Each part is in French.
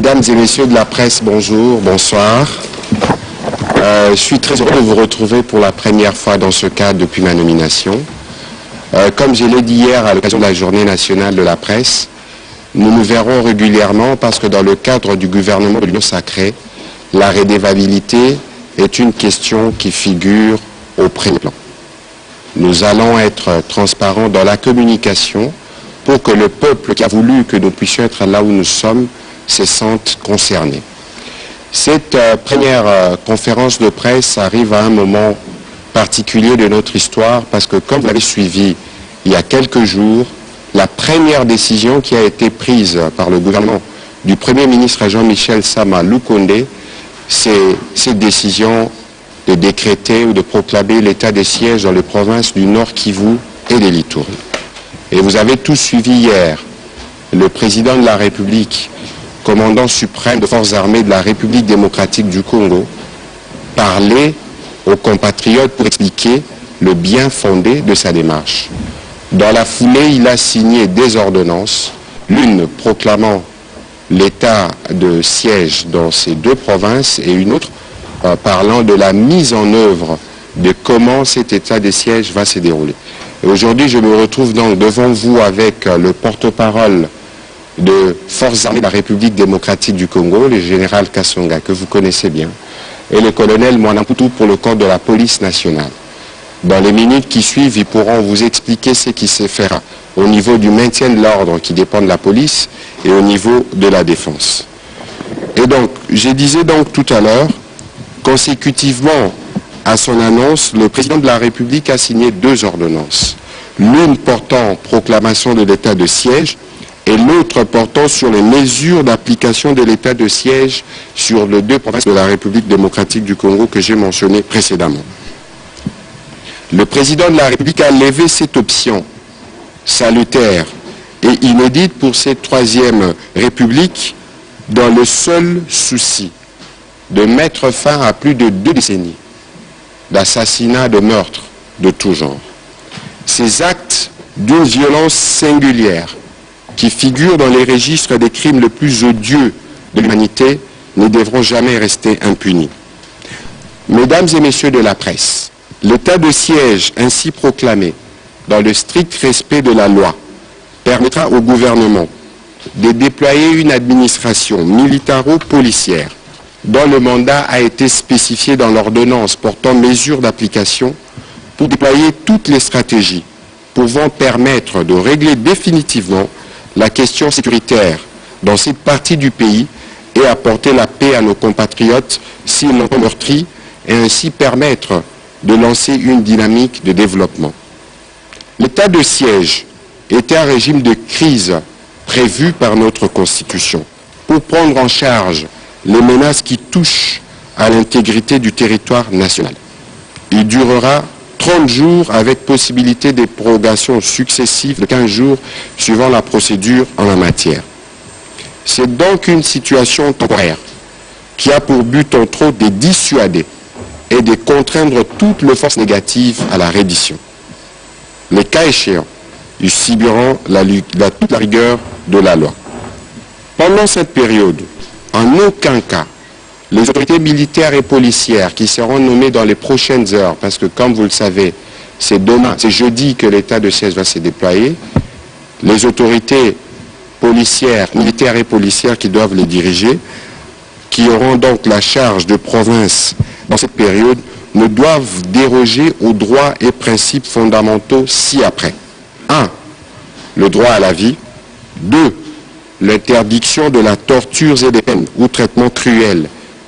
Mesdames et messieurs de la presse, bonjour, bonsoir. Je suis très heureux de vous retrouver pour la première fois dans ce cadre depuis ma nomination. Comme je l'ai dit hier à l'occasion de la journée nationale de la presse, nous nous verrons régulièrement parce que dans le cadre du gouvernement de l'Union sacrée, la redevabilité est une question qui figure au premier plan. Nous allons être transparents dans la communication pour que le peuple qui a voulu que nous puissions être là où nous sommes se sente concerné. Cette première conférence de presse arrive à un moment particulier de notre histoire parce que, comme vous l'avez suivi il y a quelques jours, la première décision qui a été prise par le gouvernement du Premier ministre Jean-Michel Sama Lukonde, c'est cette décision de décréter ou de proclamer l'état de siège dans les provinces du Nord Kivu et de l'Ituri. Et vous avez tous suivi hier le président de la République, commandant suprême des forces armées de la République démocratique du Congo, parler aux compatriotes pour expliquer le bien fondé de sa démarche. Dans la foulée, il a signé des ordonnances, l'une proclamant l'état de siège dans ces deux provinces et une autre parlant de la mise en œuvre de comment cet état de siège va se dérouler. Aujourd'hui, je me retrouve donc devant vous avec le porte-parole de Forces armées de la République démocratique du Congo, le général Kasonga, que vous connaissez bien, et le colonel Mwanamputu pour le corps de la police nationale. Dans les minutes qui suivent, ils pourront vous expliquer ce qui se fera au niveau du maintien de l'ordre qui dépend de la police et au niveau de la défense. Et donc, je disais donc tout à l'heure, consécutivement à son annonce, le président de la République a signé deux ordonnances. L'une portant proclamation de l'état de siège et l'autre portant sur les mesures d'application de l'état de siège sur les deux provinces de la République démocratique du Congo que j'ai mentionné précédemment. Le président de la République a levé cette option salutaire et inédite pour cette troisième République dans le seul souci de mettre fin à plus de 2 décennies d'assassinats, de meurtres de tout genre. Ces actes d'une violence singulière qui figurent dans les registres des crimes les plus odieux de l'humanité ne devront jamais rester impunis. Mesdames et messieurs de la presse, l'état de siège ainsi proclamé dans le strict respect de la loi permettra au gouvernement de déployer une administration militaro-policière dont le mandat a été spécifié dans l'ordonnance portant mesures d'application pour déployer toutes les stratégies pouvant permettre de régler définitivement la question sécuritaire dans cette partie du pays et apporter la paix à nos compatriotes s'ils l'ont meurtri et ainsi permettre de lancer une dynamique de développement. L'état de siège était un régime de crise prévu par notre Constitution pour prendre en charge les menaces qui touchent à l'intégrité du territoire national. Il durera 30 jours avec possibilité de prorogations successives de 15 jours suivant la procédure en la matière. C'est donc une situation temporaire qui a pour but entre autres de dissuader et de contraindre toutes les forces négatives à la reddition. Les cas échéants, ils subiront toute la rigueur de la loi. Pendant cette période, en aucun cas, les autorités militaires et policières qui seront nommées dans les prochaines heures, parce que comme vous le savez, c'est demain, c'est jeudi que l'état de siège va se déployer, les autorités policières, militaires et policières qui doivent les diriger, qui auront donc la charge de province dans cette période, ne doivent déroger aux droits et principes fondamentaux ci-après. 1. Le droit à la vie. 2. L'interdiction de la torture et des peines ou traitements cruels,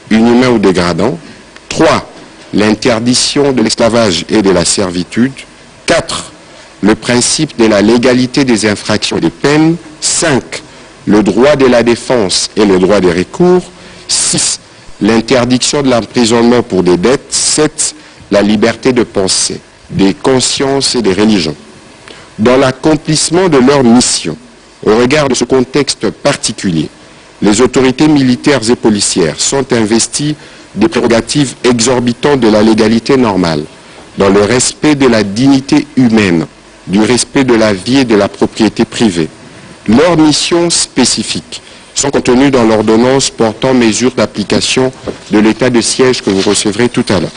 inhumains ou dégradants. 3. L'interdiction de l'esclavage et de la servitude. 4. Le principe de la légalité des infractions et des peines. 5. Le droit de la défense et le droit des recours. 6. L'interdiction de l'emprisonnement pour des dettes. 7. La liberté de pensée, des consciences et des religions. Dans l'accomplissement de leur mission, au regard de ce contexte particulier, les autorités militaires et policières sont investies des prérogatives exorbitantes de la légalité normale, dans le respect de la dignité humaine, du respect de la vie et de la propriété privée. Leur mission spécifique sont contenus dans l'ordonnance portant mesures d'application de l'état de siège que vous recevrez tout à l'heure.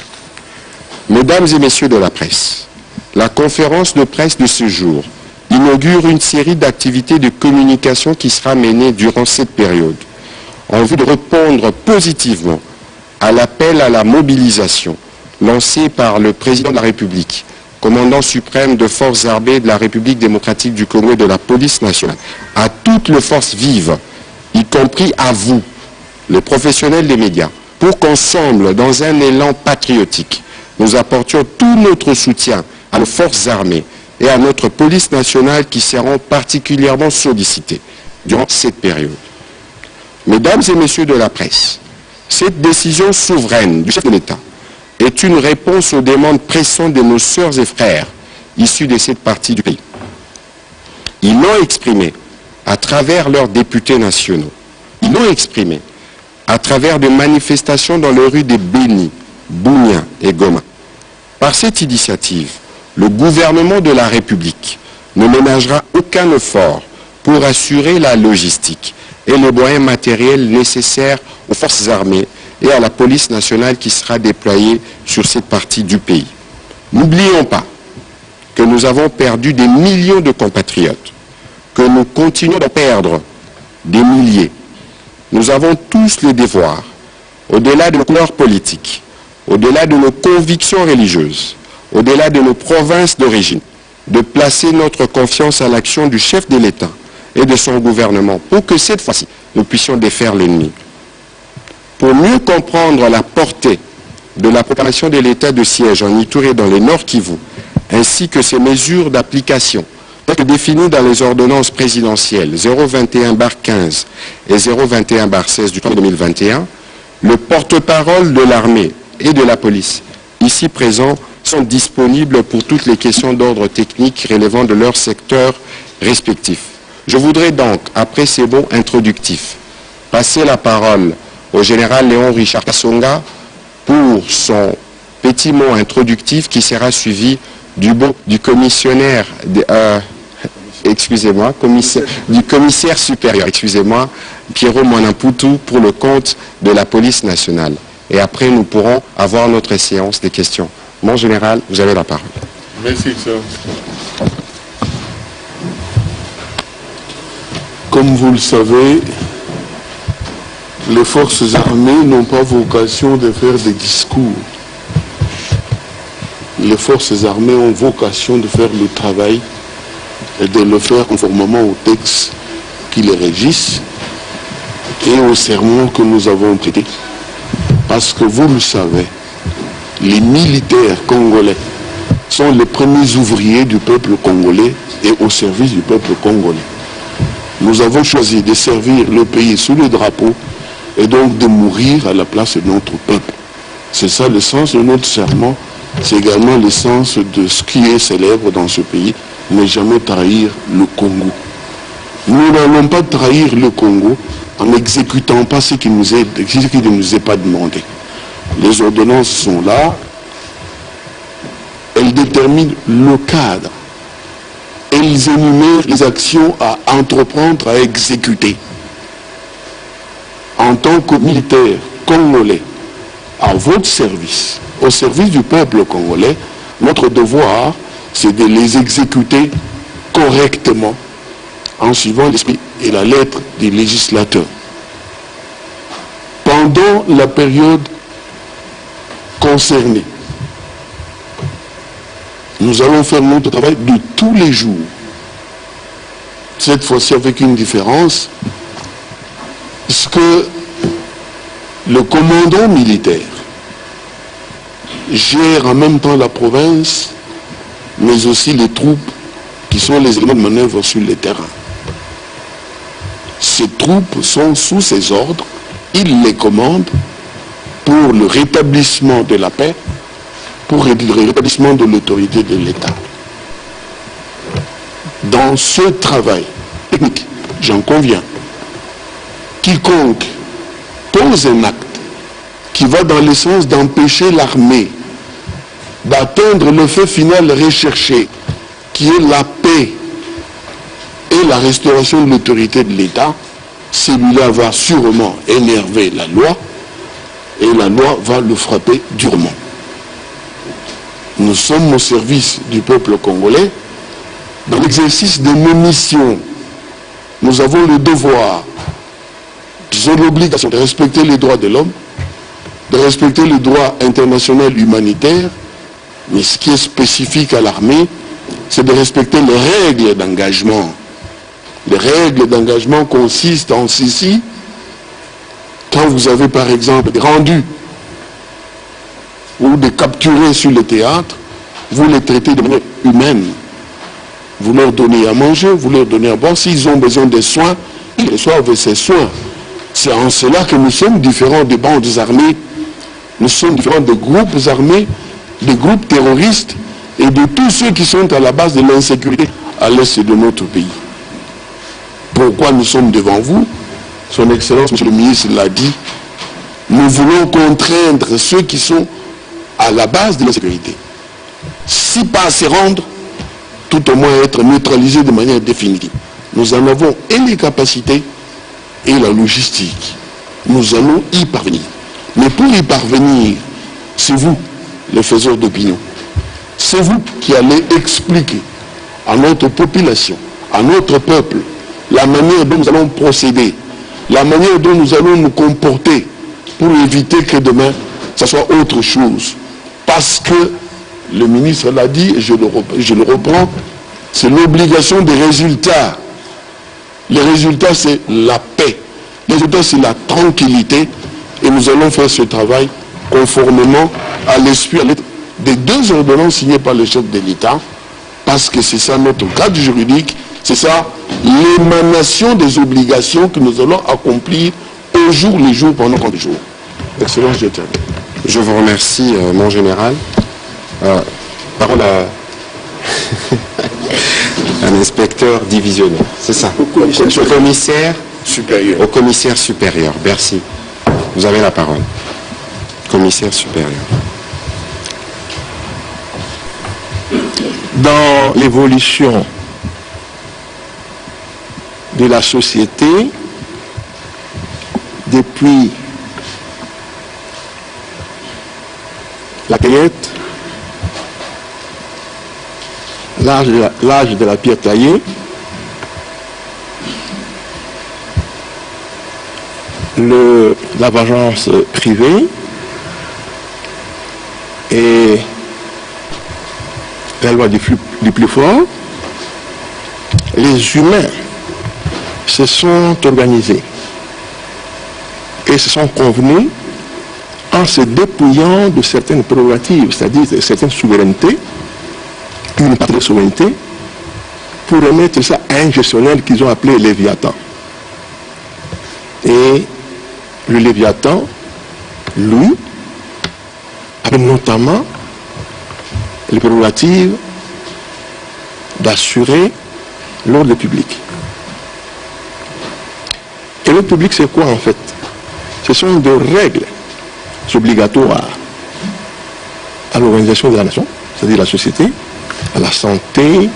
Mesdames et messieurs de la presse, la conférence de presse de ce jour inaugure une série d'activités de communication qui sera menée durant cette période, en vue de répondre positivement à l'appel à la mobilisation lancé par le président de la République, commandant suprême de forces armées de la République démocratique du Congo et de la police nationale, à toutes les forces vives, y compris à vous, les professionnels des médias, pour qu'ensemble, dans un élan patriotique, nous apportions tout notre soutien à nos forces armées et à notre police nationale qui seront particulièrement sollicitées durant cette période. Mesdames et messieurs de la presse, cette décision souveraine du chef de l'État est une réponse aux demandes pressantes de nos sœurs et frères issus de cette partie du pays. Ils l'ont exprimé à travers leurs députés nationaux. Ils l'ont exprimé à travers des manifestations dans les rues de Béni, Bunia et Goma. Par cette initiative, le gouvernement de la République ne ménagera aucun effort pour assurer la logistique et les moyens matériels nécessaires aux forces armées et à la police nationale qui sera déployée sur cette partie du pays. N'oublions pas que nous avons perdu des millions de compatriotes, que nous continuons de perdre des milliers. Nous avons tous le devoir, au-delà de nos couleurs politiques, au-delà de nos convictions religieuses, au-delà de nos provinces d'origine, de placer notre confiance à l'action du chef de l'État et de son gouvernement pour que cette fois-ci, nous puissions défaire l'ennemi. Pour mieux comprendre la portée de la proclamation de l'état de siège en Ituri et dans le Nord Kivu, ainsi que ses mesures d'application, définies dans les ordonnances présidentielles 021/15 et 021/16 du 3 2021, le porte-parole de l'armée et de la police, ici présents, sont disponibles pour toutes les questions d'ordre technique relevant de leur secteur respectif. Je voudrais donc, après ces mots introductifs, passer la parole au général Léon Richard Kassonga pour son petit mot introductif qui sera suivi du commissaire supérieur, Pierrot Mwanamputu, pour le compte de la police nationale. Et après, nous pourrons avoir notre séance des questions. Mon général, vous avez la parole. Merci, sir. Comme vous le savez, les forces armées n'ont pas vocation de faire des discours. Les forces armées ont vocation de faire le travail et de le faire conformément aux textes qui les régissent et aux sermons que nous avons prêtés. Parce que vous le savez, les militaires congolais sont les premiers ouvriers du peuple congolais et au service du peuple congolais. Nous avons choisi de servir le pays sous le drapeau et donc de mourir à la place de notre peuple. C'est ça le sens de notre serment. C'est également le sens de ce qui est célèbre dans ce pays, ne jamais trahir le Congo. Nous n'allons pas trahir le Congo en n'exécutant pas ce qui ne nous est pas demandé. Les ordonnances sont là, elles déterminent le cadre, elles énumèrent les actions à entreprendre, à exécuter. En tant que militaire congolais, à votre service, au service du peuple congolais, notre devoir, c'est de les exécuter correctement, en suivant l'esprit et la lettre des législateurs. Pendant la période concernée, nous allons faire notre travail de tous les jours. Cette fois-ci avec une différence, parce que le commandant militaire gère en même temps la province, mais aussi les troupes qui sont les éléments de manœuvre sur le terrain. Ces troupes sont sous ses ordres, il les commande pour le rétablissement de la paix, pour le rétablissement de l'autorité de l'État. Dans ce travail technique, j'en conviens, quiconque pose un acte qui va dans le sens d'empêcher l'armée d'atteindre le fait final recherché, qui est la paix et la restauration de l'autorité de l'État, celui-là va sûrement énerver la loi et la loi va le frapper durement. Nous sommes au service du peuple congolais. Dans l'exercice de nos missions, nous avons le devoir, nous avons l'obligation de respecter les droits de l'homme, de respecter le droit international humanitaire, mais ce qui est spécifique à l'armée, c'est de respecter les règles d'engagement. Les règles d'engagement consistent en ceci. Quand vous avez par exemple des rendus ou des capturés sur le théâtre, vous les traitez de manière humaine. Vous leur donnez à manger, vous leur donnez à boire. S'ils ont besoin de soins, ils reçoivent ces soins. C'est en cela que nous sommes différents des bandes armées. Nous sommes différents des groupes armés, des groupes terroristes et de tous ceux qui sont à la base de l'insécurité à l'est de notre pays. Pourquoi nous sommes devant vous? Son Excellence, Monsieur le ministre l'a dit, nous voulons contraindre ceux qui sont à la base de l'insécurité. Si pas se rendre, tout au moins être neutralisés de manière définitive. Nous en avons et les capacités et la logistique. Nous allons y parvenir. Mais pour y parvenir, c'est vous, les faiseurs d'opinion. C'est vous qui allez expliquer à notre population, à notre peuple, la manière dont nous allons procéder, la manière dont nous allons nous comporter pour éviter que demain, ça soit autre chose. Parce que, le ministre l'a dit, et je le reprends, c'est l'obligation des résultats. Les résultats, c'est la paix. Les résultats, c'est la tranquillité. Et nous allons faire ce travail conformément à l'esprit, à l'être des deux ordonnances signées par le chef de l'État, parce que c'est ça notre cadre juridique, c'est ça l'émanation des obligations que nous allons accomplir au jour le jour pendant 40 jours. Excellence, je termine. Je vous remercie, mon général. Parole à un inspecteur divisionnaire, c'est ça. Au commissaire supérieur. Au commissaire supérieur. Merci. Vous avez la parole. Commissaire supérieur. Dans l'évolution de la société, depuis la cueillette, l'âge de la pierre taillée, la vengeance privée et la loi du plus fort, les humains se sont organisés et se sont convenus en se dépouillant de certaines prérogatives, c'est-à-dire de certaines souverainetés, une partie de souveraineté, pour remettre ça à un gestionnaire qu'ils ont appelé Léviathan. Et le Léviathan, lui, avait notamment les prérogatives d'assurer l'ordre public. Et l'ordre public, c'est quoi en fait? Ce sont des règles obligatoires à l'organisation de la nation, c'est-à-dire la société, à la santé,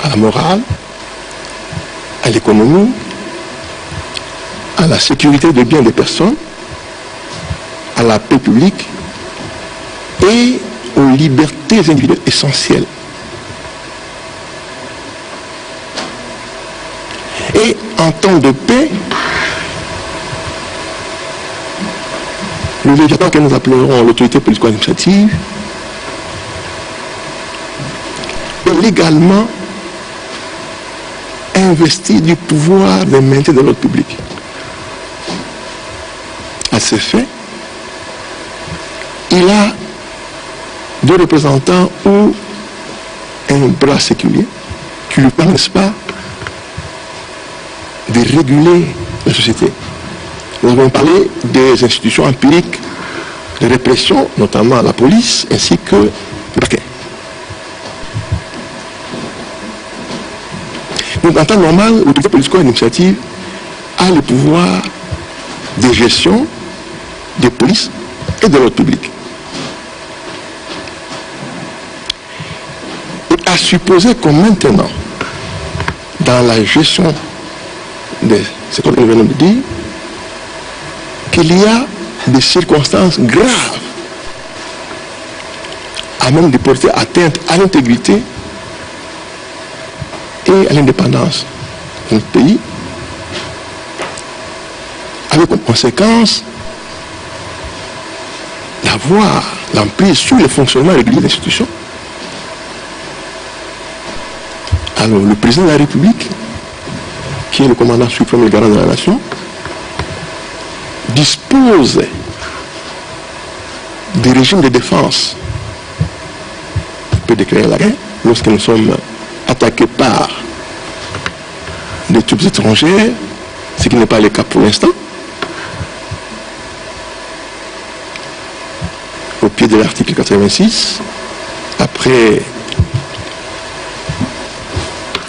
à la morale, à l'économie, à la sécurité des biens des personnes, à la paix publique et aux libertés individuelles essentielles. Et en temps de paix, le Léviathan que nous appellerons l'autorité politico-administrative est légalement investi du pouvoir de maintien de l'ordre public. À ce fait, il a deux représentants ou un bras séculier qui lui permet, n'est-ce pas, de réguler la société. Nous avons parlé des institutions empiriques de répression, notamment la police, ainsi que le parquet. Donc, en temps normal, l'autorité politico-administrative a le pouvoir de gestion des polices et de l'ordre public. Et à supposer que maintenant, dans la gestion c'est comme nous venons de dire, qu'il y a des circonstances graves à même de porter atteinte à l'intégrité et à l'indépendance de notre pays, avec comme conséquence d'avoir l'emprise sur le fonctionnement régulier des institutions. Alors, le président de la République, qui est le commandant suprême et le garant de la nation, dispose des régimes de défense. Il peut déclarer la guerre lorsque nous sommes attaqués par des troupes étrangères, ce qui n'est pas le cas pour l'instant. Au pied de l'article 86, après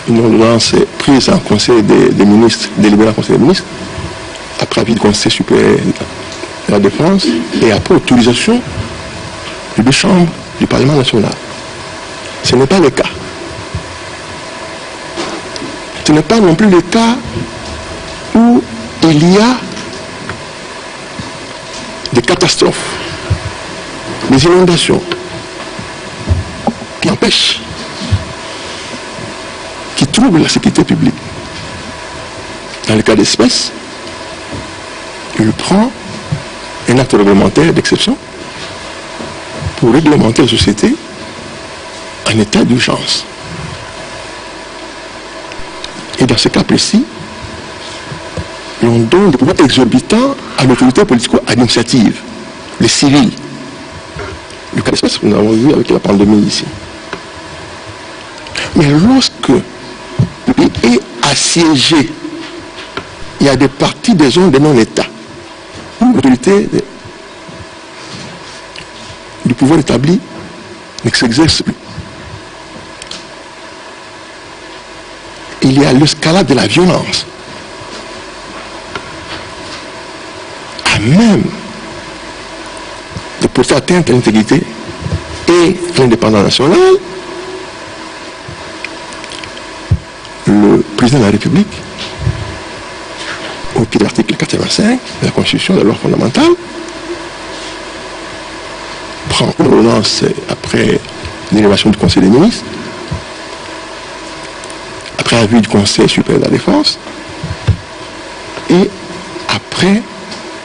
une ordonnance prise en conseil des ministres, délibérée en conseil des ministres, après avis du conseil supérieur de la défense et après autorisation des deux chambres du Parlement national. Ce n'est pas le cas. Ce n'est pas non plus le cas où il y a des catastrophes, des inondations qui empêchent, qui troublent la sécurité publique. Dans le cas d'espèce, il prend un acte réglementaire d'exception pour réglementer la société en état d'urgence. Et dans ce cas précis, on donne des pouvoirs exorbitants à l'autorité politico-administrative, les civils. Le cas d'espèce, nous l'avons vu avec la pandémie ici. Mais lorsque le pays est assiégé, il y a des parties des zones de non-État où l'autorité du pouvoir établi ne s'exerce plus. Il y a l'escalade de la violence, à même de porter atteinte à l'intégrité et à l'indépendance nationale. Le président de la République, au pied de l'article 85 de la Constitution, de la loi fondamentale, prend une ordonnance après l'élévation du Conseil des ministres, après avis du Conseil supérieur de la défense, et après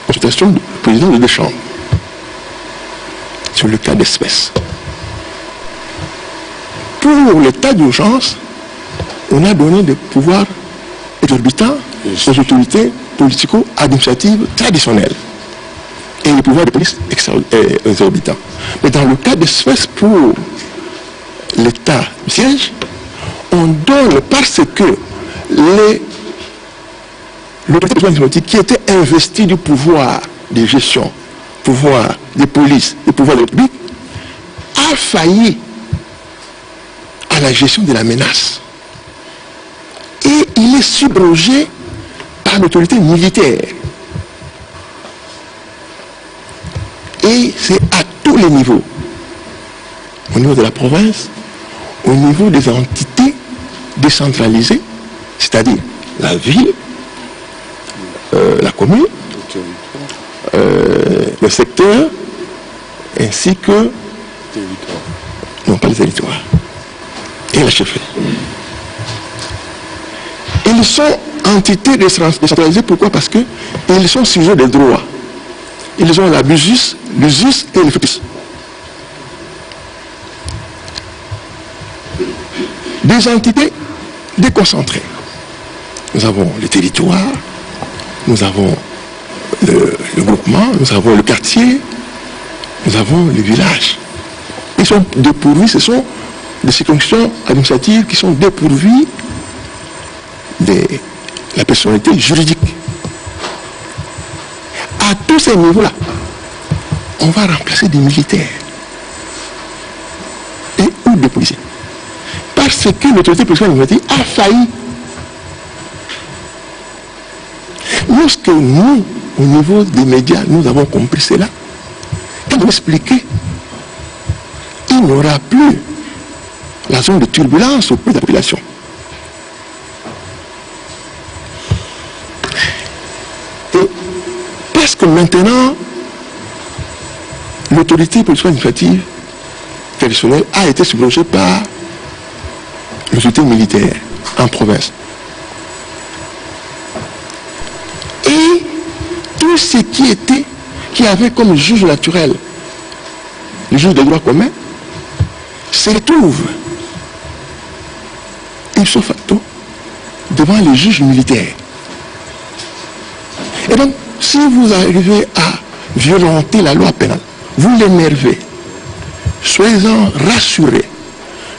consultation du président de deux chambres sur le cas d'espèce. Pour l'état d'urgence, on a donné des pouvoirs exorbitants aux autorités politico-administratives traditionnelles et les pouvoirs de police exorbitants. Mais dans le cas d'espèce, pour l'état du siège, on donne parce que l'autorité administrative qui était investie du pouvoir de gestion, pouvoir de police, du pouvoir de la République, a failli à la gestion de la menace. Et il est subrogé par l'autorité militaire. Et c'est à tous les niveaux. Au niveau de la province, au niveau des entités décentralisées, c'est-à-dire la ville, la commune, le secteur, ainsi que non pas les territoires, et la chefferie. Ils sont entités décentralisées, pourquoi? Parce qu'ils sont sujets des droits. Ils ont l'abusus, l'usus et le futus. Des entités déconcentrées. Nous avons les territoires, nous avons le groupement, nous avons le quartier, nous avons le village. Ils sont dépourvus, ce sont des circonscriptions administratives qui sont dépourvues de la personnalité juridique. À tous ces niveaux-là, on va remplacer des militaires et ou des policiers. Parce que l'autorité policière administrative a failli. Lorsque nous, au niveau des médias, nous avons compris cela, quand on expliquait, il n'y aura plus la zone de turbulence auprès de la population. que maintenant, l'autorité politique administrative traditionnelle a été subrogée par l'autorité militaire en province. Et tout ce qui avait comme juge naturel, le juge des droits communs, se retrouve ipso facto devant les juges militaires. Et donc, si vous arrivez à violenter la loi pénale, vous l'énervez, soyez-en rassurés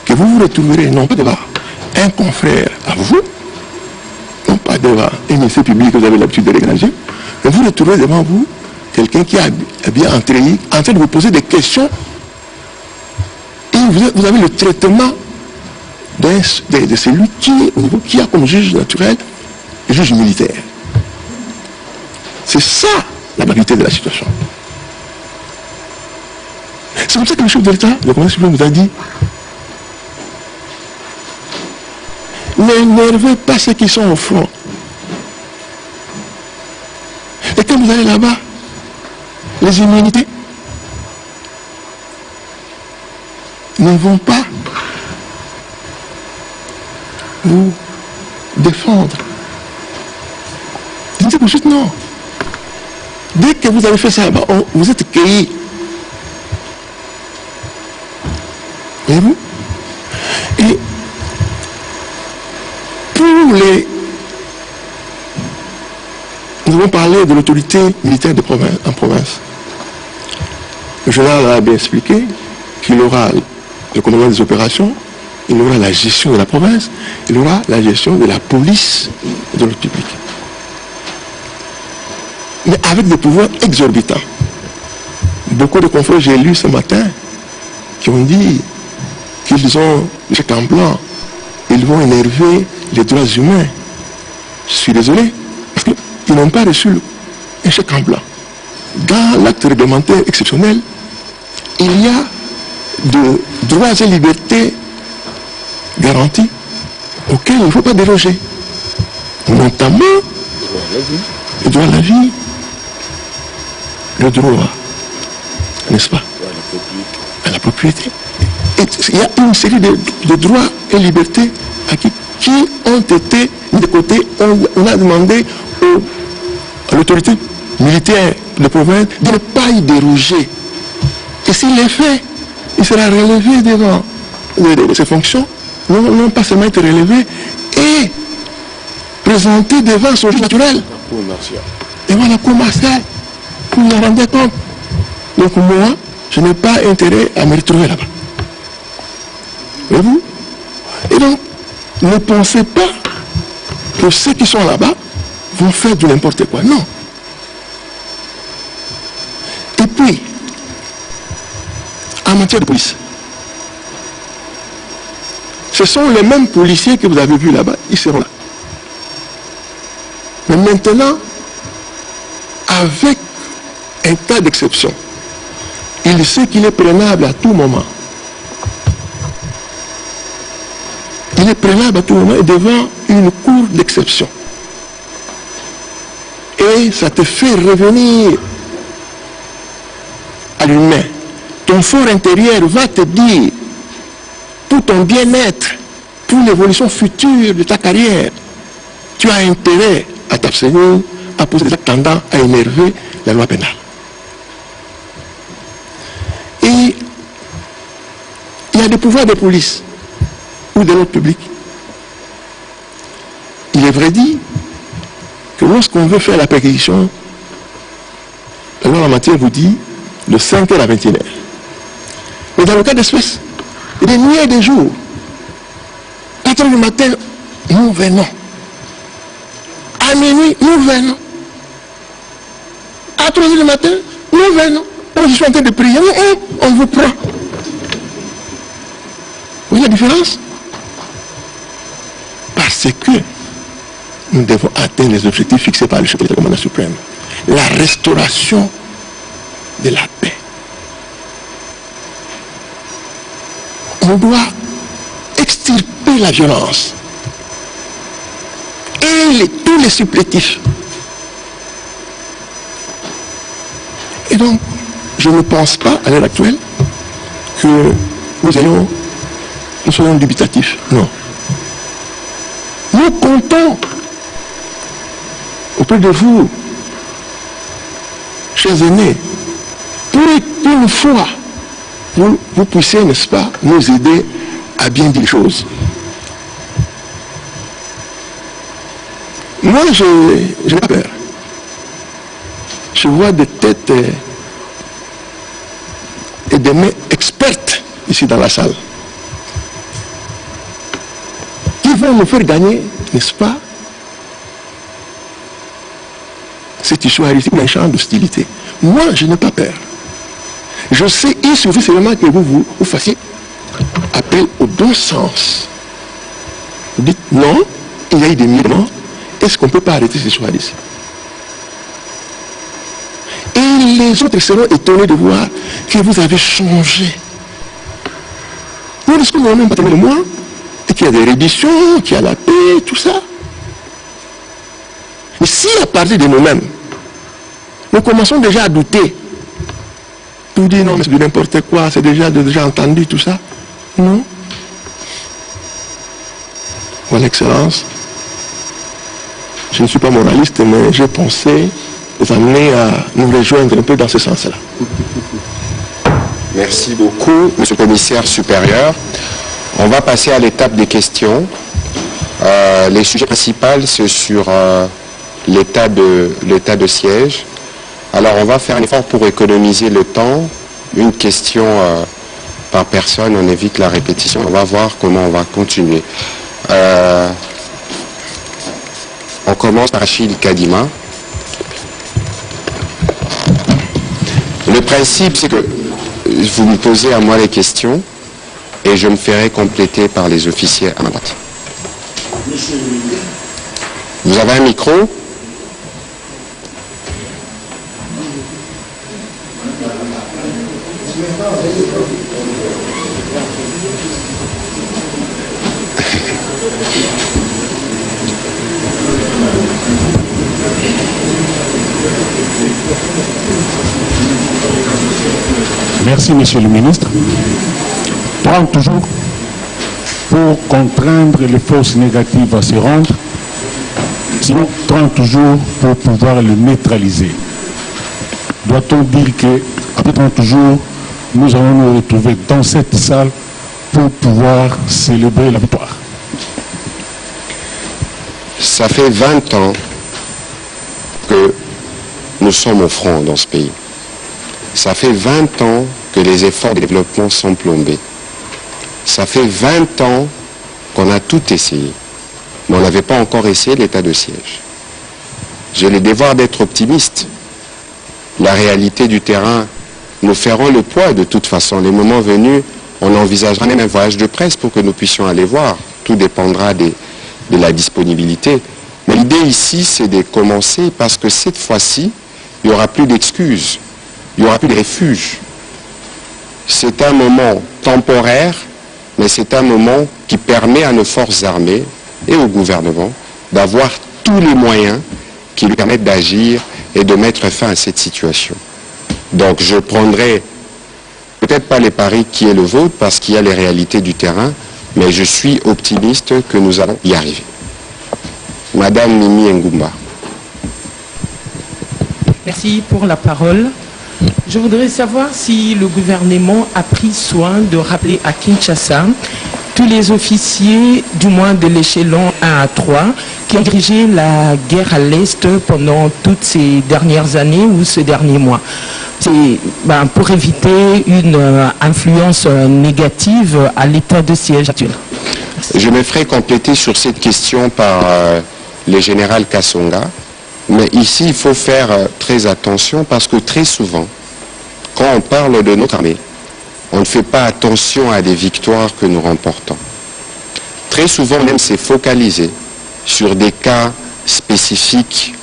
que vous vous retrouverez non pas devant un confrère à vous, non pas devant un ministère public que vous avez l'habitude de régager, mais vous retrouvez devant vous quelqu'un qui a bien entraîné, en train de vous poser des questions, et vous avez le traitement de celui qui a comme juge naturel le juge militaire. C'est ça la gravité de la situation. C'est comme ça que le chef de l'État, le commandant suprême, nous a dit: n'énervez pas ceux qui sont au front. Et quand vous allez là-bas, les immunités ne vont pas vous défendre. Je dis tout de suite non. Dès que vous avez fait ça, vous êtes cueillis. Voyez-vous? Et pour les... Nous avons parlé de l'autorité militaire en province. Le général a bien expliqué qu'il aura le commandement des opérations, il aura la gestion de la province, il aura la gestion de la police et de l'ordre public. Mais avec des pouvoirs exorbitants. Beaucoup de confrères, j'ai lu ce matin, qui ont dit qu'ils ont le chèque en blanc, ils vont énerver les droits humains. Je suis désolé, parce qu'ils n'ont pas reçu un chèque en blanc. Dans l'acte réglementaire exceptionnel, il y a de droits et libertés garantis auxquels il ne faut pas déroger. Notamment le droit à la vie, le droit, n'est-ce pas, à la propriété. Et il y a une série de droits et libertés qui ont été mis de côté. On a demandé à l'autorité militaire de province de ne pas y déroger. Et s'il est fait, il sera relevé devant ses fonctions, non pas seulement être relevé, et présenté devant son juge naturel, devant la cour martiale, pour nous rendre compte. Donc moi, je n'ai pas intérêt à me retrouver là-bas. Voyez-vous? Et donc, ne pensez pas que ceux qui sont là-bas vont faire du n'importe quoi. Non. Et puis, en matière de police, ce sont les mêmes policiers que vous avez vus là-bas, ils seront là. Mais maintenant, avec un cas d'exception, il sait qu'il est prenable à tout moment. Il est prenable à tout moment et devant une cour d'exception. Et ça te fait revenir à l'humain. Ton fort intérieur va te dire, pour ton bien-être, pour l'évolution future de ta carrière, tu as intérêt à t'abstenir, à poser des actes tendant à énerver la loi pénale. Et il y a des pouvoirs de police ou de l'ordre public. Il est vrai dit que lorsqu'on veut faire la perquisition, la loi en matière vous dit de 5h à 21h. Mais dans le cas d'espèce, il y a des nuits et des jours. 4h du matin, nous venons. À minuit, nous venons. À 3h du matin, nous venons. Je suis en train de prier, on vous prend. Vous voyez la différence? Parce que nous devons atteindre les objectifs fixés par le chef de l'État commandant suprême. La restauration de la paix. On doit extirper la violence et tous les supplétifs. Et donc, je ne pense pas, à l'heure actuelle, que nous soyons dubitatifs. Non. Nous comptons auprès de vous, chers aînés, pour une fois, vous puissiez, n'est-ce pas, nous aider à bien dire les choses. Moi, je n'ai pas peur. Je vois des têtes et des mains expertes ici dans la salle qui vont nous faire gagner, n'est-ce pas, cette histoire ici, un champ d'hostilité. Moi, je n'ai pas peur. Je sais, il suffit seulement que vous fassiez appel au bon sens. Vous dites non, il y a eu des migrants. Est-ce qu'on ne peut pas arrêter ce soir ici? Et les autres seront étonnés de voir que vous avez changé. Nous, est-ce qu'on n'a même pas terminé le mois? Et qu'il y a des redditions, qu'il y a la paix, tout ça. Mais si à partir de nous-mêmes, nous commençons déjà à douter, nous disons non, mais c'est de n'importe quoi, c'est déjà entendu tout ça. Non. Mon Excellence, je ne suis pas moraliste, mais j'ai pensé les amener à nous rejoindre un peu dans ce sens-là. Merci beaucoup, Monsieur le Commissaire supérieur. On va passer à l'étape des questions. Les sujets principaux, c'est sur l'état de siège. Alors, on va faire un effort pour économiser le temps. Une question par personne, on évite la répétition. On va voir comment on va continuer. On commence par Achille Kadima. Le principe, c'est que vous me posez à moi les questions et je me ferai compléter par les officiers à ma droite. Vous avez un micro ? Merci, Monsieur le ministre. 30 jours pour contraindre les forces négatives à se rendre, sinon 30 jours pour pouvoir le neutraliser. Doit-on dire qu'après 30 jours, nous allons nous retrouver dans cette salle pour pouvoir célébrer la victoire? Ça fait 20 ans que nous sommes au front dans ce pays. Ça fait 20 ans que les efforts de développement sont plombés. Ça fait 20 ans qu'on a tout essayé, mais on n'avait pas encore essayé l'état de siège. J'ai le devoir d'être optimiste. La réalité du terrain, nous ferons le poids de toute façon. Les moments venus, on envisagera même un voyage de presse pour que nous puissions aller voir. Tout dépendra de la disponibilité. Mais l'idée ici, c'est de commencer parce que cette fois-ci, il n'y aura plus d'excuses. Il n'y aura plus de refuge. C'est un moment temporaire, mais c'est un moment qui permet à nos forces armées et au gouvernement d'avoir tous les moyens qui lui permettent d'agir et de mettre fin à cette situation. Donc je prendrai peut-être pas les paris qui est le vôtre parce qu'il y a les réalités du terrain, mais je suis optimiste que nous allons y arriver. Madame Mimi Ngumba. Merci pour la parole. Je voudrais savoir si le gouvernement a pris soin de rappeler à Kinshasa tous les officiers, du moins de l'échelon 1 à 3, qui ont dirigé la guerre à l'Est pendant toutes ces dernières années ou ces derniers mois. C'est pour éviter une influence négative à l'état de siège actuel. Je me ferai compléter sur cette question par le général Kassonga. Mais ici, il faut faire très attention parce que très souvent, quand on parle de notre armée, on ne fait pas attention à des victoires que nous remportons. Très souvent, même, c'est focalisé sur des cas spécifiques,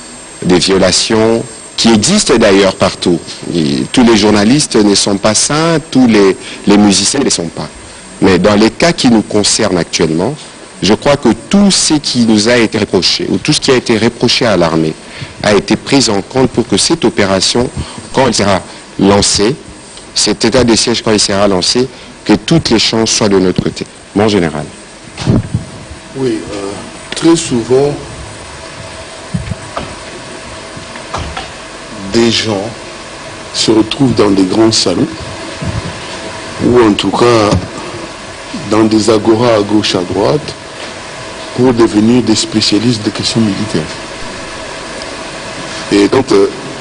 des violations qui existent d'ailleurs partout. Et tous les journalistes ne sont pas saints, tous les musiciens ne le sont pas. Mais dans les cas qui nous concernent actuellement, je crois que tout ce qui nous a été reproché, ou tout ce qui a été reproché à l'armée, a été pris en compte pour que cette opération, quand elle sera lancé, cet état de siège quand il sera lancé, que toutes les chances soient de notre côté, mon général. Oui, très souvent, des gens se retrouvent dans des grands salons, ou en tout cas dans des agoras à gauche, à droite, pour devenir des spécialistes des questions militaires. Et quand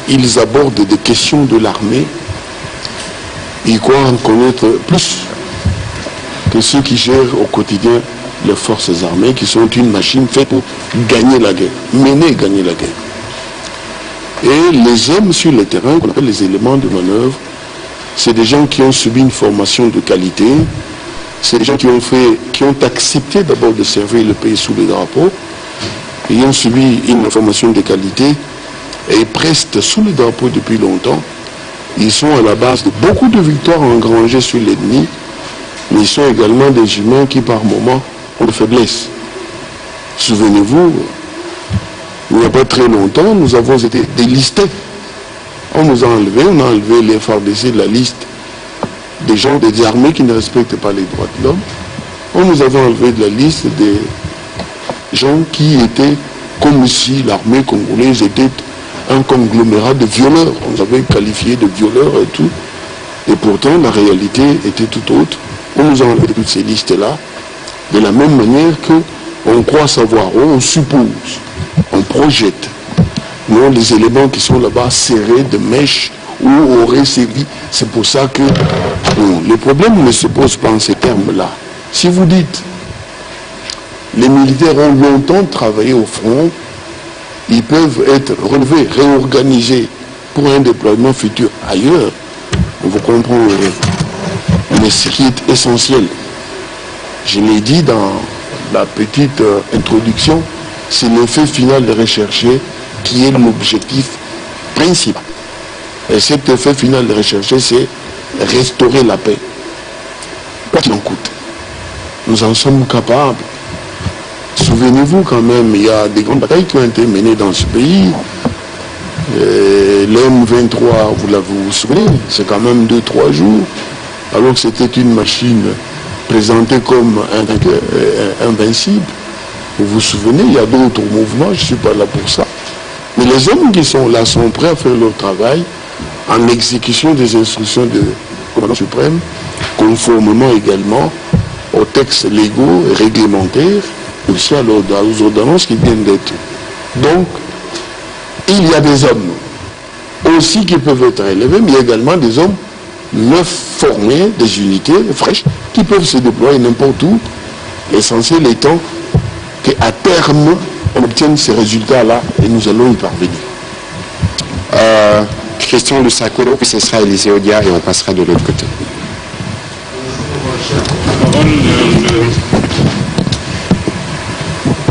ils abordent des questions de l'armée, ils croient en connaître plus que ceux qui gèrent au quotidien les forces armées, qui sont une machine faite pour gagner la guerre, mener et gagner la guerre. Et les hommes sur le terrain, qu'on appelle les éléments de manœuvre, c'est des gens qui ont subi une formation de qualité, c'est des gens qui ont accepté d'abord de servir le pays sous le drapeau, et ont subi une formation de qualité, et ils prestent sous le drapeau depuis longtemps. Ils sont à la base de beaucoup de victoires engrangées sur l'ennemi, mais ils sont également des humains qui par moments ont des faiblesses. Souvenez-vous, il n'y a pas très longtemps, nous avons été délistés. On nous a enlevé, on a enlevé les FARDC de la liste des gens des armées qui ne respectent pas les droits de l'homme. On nous avait enlevé de la liste des gens qui étaient comme si l'armée congolaise était un conglomérat de violeurs. On nous avait qualifiés de violeurs et tout. Et pourtant, la réalité était tout autre. On nous a enlevé toutes ces listes-là, de la même manière qu'on croit savoir, on suppose, on projette, non, les éléments qui sont là-bas serrés de mèches ou auraient servi. C'est pour ça que le problème ne se pose pas en ces termes-là. Si vous dites, les militaires ont longtemps travaillé au front, ils peuvent être relevés, réorganisés pour un déploiement futur ailleurs, vous comprendrez. Mais ce qui est essentiel, je l'ai dit dans la petite introduction, c'est l'effet final de rechercher qui est l'objectif principal. Et cet effet final de rechercher, c'est restaurer la paix. Quoi qu'il en coûte. Nous en sommes capables. Souvenez-vous quand même, il y a des grandes batailles qui ont été menées dans ce pays. L'M23, vous vous souvenez, c'est quand même 2-3 jours, alors que c'était une machine présentée comme invincible. Vous vous souvenez, il y a d'autres mouvements, je ne suis pas là pour ça. Mais les hommes qui sont là sont prêts à faire leur travail en exécution des instructions du commandant suprême, conformément également aux textes légaux et réglementaires, aussi aux ordonnances qui viennent d'être. Donc, il y a des hommes aussi qui peuvent être élevés, mais il y a également des hommes neufs formés, des unités fraîches, qui peuvent se déployer n'importe où. L'essentiel étant qu'à terme, on obtienne ces résultats-là et nous allons y parvenir. Question de Sakolo, puis ce sera Élisée Odia et on passera de l'autre côté.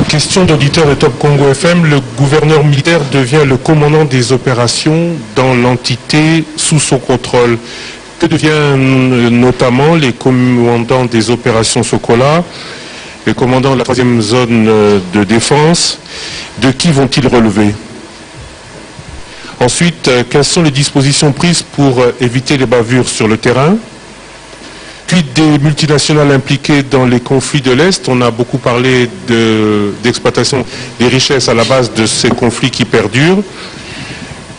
Question d'auditeur de Top Congo FM. Le gouverneur militaire devient le commandant des opérations dans l'entité sous son contrôle. Que deviennent notamment les commandants des opérations Sokola, les commandants de la 3e zone de défense? De qui vont-ils relever? Ensuite, quelles sont les dispositions prises pour éviter les bavures sur le terrain? Puis des multinationales impliquées dans les conflits de l'Est. On a beaucoup parlé d'exploitation des richesses à la base de ces conflits qui perdurent.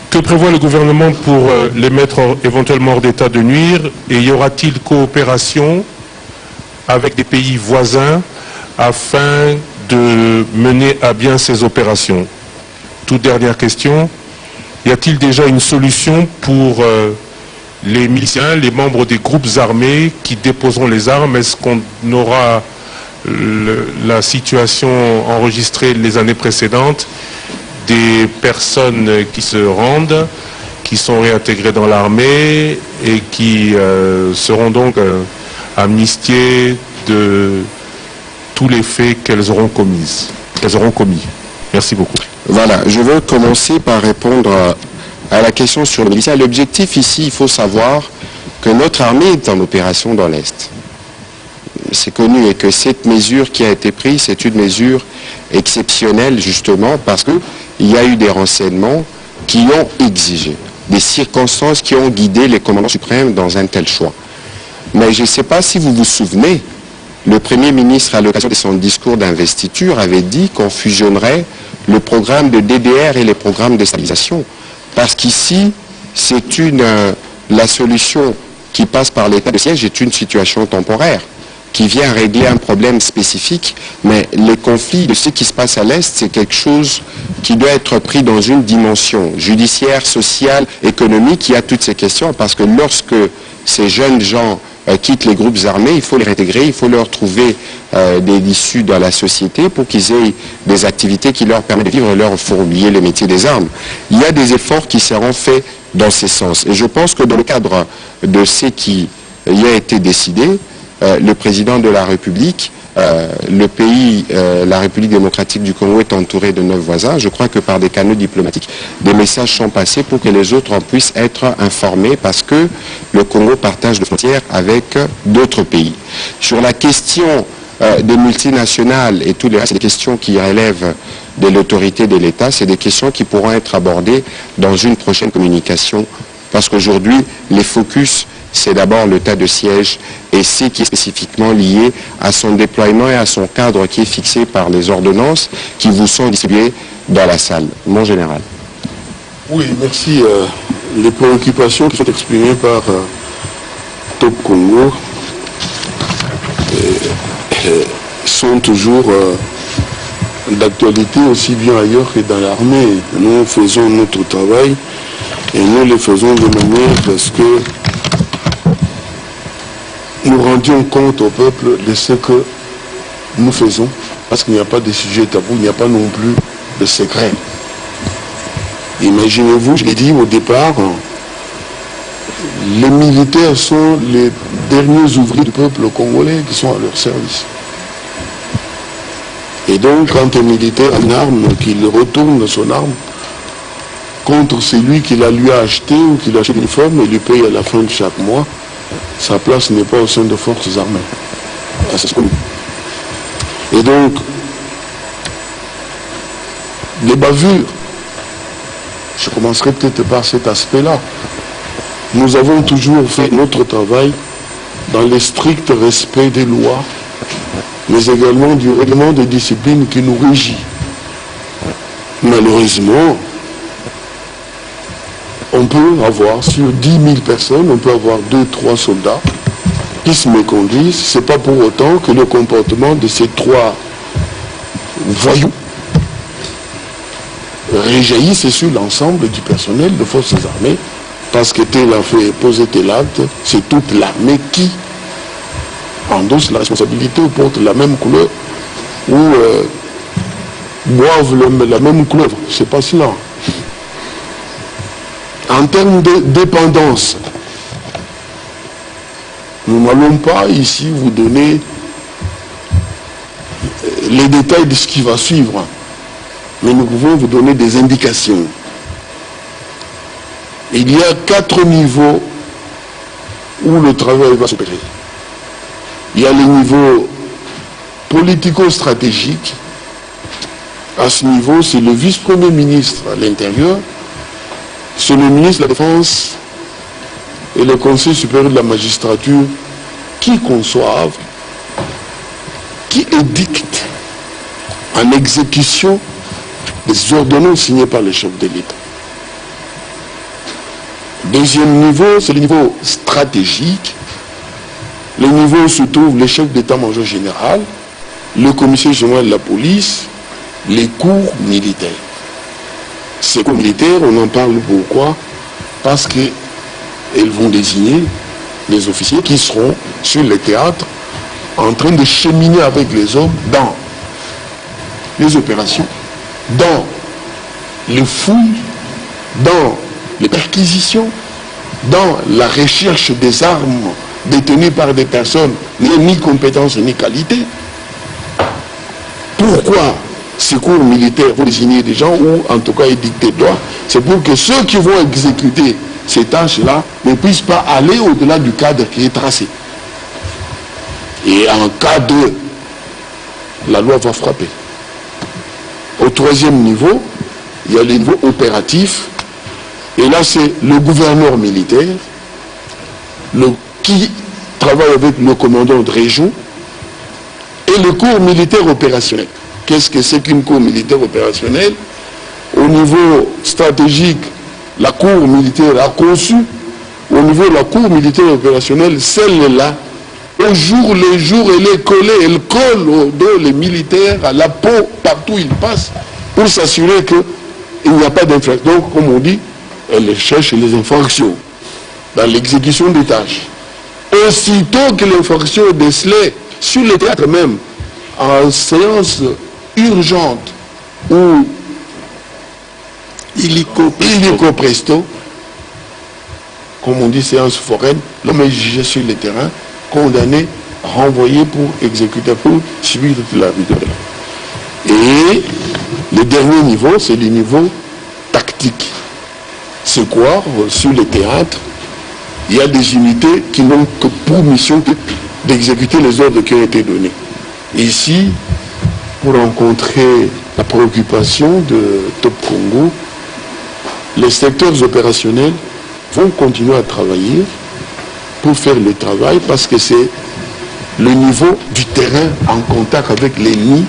Que prévoit le gouvernement pour les mettre éventuellement hors d'état de nuire? Et y aura-t-il coopération avec des pays voisins afin de mener à bien ces opérations? Toute dernière question. Y a-t-il déjà une solution pour les miliciens, les membres des groupes armés qui déposeront les armes? Est-ce qu'on aura la situation enregistrée les années précédentes, des personnes qui se rendent, qui sont réintégrées dans l'armée et qui seront donc amnistiées de tous les faits qu'elles auront commis. Merci beaucoup. Voilà, je veux commencer par répondre à la question sur le militaire. L'objectif ici, il faut savoir que notre armée est en opération dans l'Est. C'est connu et que cette mesure qui a été prise, c'est une mesure exceptionnelle justement parce qu'il y a eu des renseignements qui ont exigé. des circonstances qui ont guidé les commandants suprêmes dans un tel choix. Mais je ne sais pas si vous vous souvenez, le Premier ministre, à l'occasion de son discours d'investiture, avait dit qu'on fusionnerait le programme de DDR et les programmes de stabilisation. Parce qu'ici, la solution qui passe par l'état de siège est une situation temporaire, qui vient régler un problème spécifique, mais les conflits de ce qui se passe à l'Est, c'est quelque chose qui doit être pris dans une dimension judiciaire, sociale, économique. Il y a toutes ces questions, parce que lorsque ces jeunes gens quittent les groupes armés, il faut les réintégrer, il faut leur trouver des issues dans la société pour qu'ils aient des activités qui leur permettent de vivre et leur faut oublier le métier des armes. Il y a des efforts qui seront faits dans ce sens. Et je pense que dans le cadre de ce qui y a été décidé, le président de la République, la République démocratique du Congo est entourée de 9 voisins. Je crois que par des canaux diplomatiques, des messages sont passés pour que les autres en puissent être informés, parce que le Congo partage de frontières avec d'autres pays. Sur la question des multinationales et tout le reste, c'est des questions qui relèvent de l'autorité de l'État, c'est des questions qui pourront être abordées dans une prochaine communication, parce qu'aujourd'hui, les focus, c'est d'abord l'état de siège et ce qui est spécifiquement lié à son déploiement et à son cadre qui est fixé par les ordonnances qui vous sont distribuées dans la salle. Mon général. Oui, merci. Les préoccupations qui sont exprimées par Top Congo sont toujours d'actualité aussi bien ailleurs que dans l'armée. Nous faisons notre travail et nous le faisons de manière parce que nous rendions compte au peuple de ce que nous faisons, parce qu'il n'y a pas de sujet tabou, il n'y a pas non plus de secret. Imaginez-vous, je l'ai dit au départ, les militaires sont les derniers ouvriers du peuple congolais qui sont à leur service. Et donc, quand un militaire a une arme, qu'il retourne son arme contre celui qui la lui a acheté ou qui l'a acheté l'uniforme et lui paye à la fin de chaque mois, sa place n'est pas au sein de forces armées. Et donc, les bavures, je commencerai peut-être par cet aspect-là. Nous avons toujours fait notre travail dans le strict respect des lois, mais également du règlement de discipline qui nous régit. Malheureusement, on peut avoir, sur 10 000 personnes, on peut avoir 2-3 soldats qui se méconduisent. Ce n'est pas pour autant que le comportement de ces 3 voyous réjaillisse sur l'ensemble du personnel de forces armées, parce que tel a fait poser tel acte, c'est toute l'armée qui endosse la responsabilité ou porte la même couleur ou boivent la même couleur. C'est pas cela. En termes de dépendance, nous n'allons pas ici vous donner les détails de ce qui va suivre, mais nous pouvons vous donner des indications. Il y a 4 niveaux où le travail va s'opérer. Il y a le niveau politico-stratégique. À ce niveau, c'est le vice-premier ministre à l'intérieur, c'est le ministre de la Défense et le Conseil supérieur de la magistrature qui conçoivent, qui édictent en exécution des ordonnances signées par les chefs de l'État. Deuxième niveau, c'est le niveau stratégique. Le niveau où se trouvent les chefs d'état-major général, le commissaire général de la police, les cours militaires. Ces cours militaires, on en parle pourquoi? Parce qu'elles vont désigner les officiers qui seront sur le théâtre en train de cheminer avec les hommes dans les opérations, dans les fouilles, dans les perquisitions, dans la recherche des armes détenues par des personnes n'ayant ni compétence ni qualité. Pourquoi ces cours militaires vont désigner des gens ou en tout cas édicter des lois? C'est pour que ceux qui vont exécuter ces tâches-là ne puissent pas aller au-delà du cadre qui est tracé. Et en cas de, la loi va frapper. Au troisième niveau, il y a le niveau opératif Et là, c'est le gouverneur militaire qui travaille avec le commandant de région et le corps militaire opérationnel. Qu'est-ce que c'est qu'une cour militaire opérationnelle? Au niveau stratégique, la cour militaire a conçu. Au niveau de la cour militaire opérationnelle, celle-là, au jour le jour, elle colle au dos les militaires, à la peau, partout où ils passent, pour s'assurer qu'il n'y a pas d'infraction. Donc, comme on dit, elle cherche les infractions dans l'exécution des tâches. Aussitôt que l'infraction est décelée, sur le théâtre même, en séance urgente ou illico presto, comme on dit séance foraine, l'homme est jugé sur le terrain, condamné, renvoyé pour exécuter, pour subir la vie de l'homme. Et le dernier niveau, c'est le niveau tactique. C'est quoi? Sur le théâtre, il y a des unités qui n'ont que pour mission d'exécuter les ordres qui ont été donnés. Ici, pour rencontrer la préoccupation de Top Congo, les secteurs opérationnels vont continuer à travailler pour faire le travail parce que c'est le niveau du terrain en contact avec l'ennemi,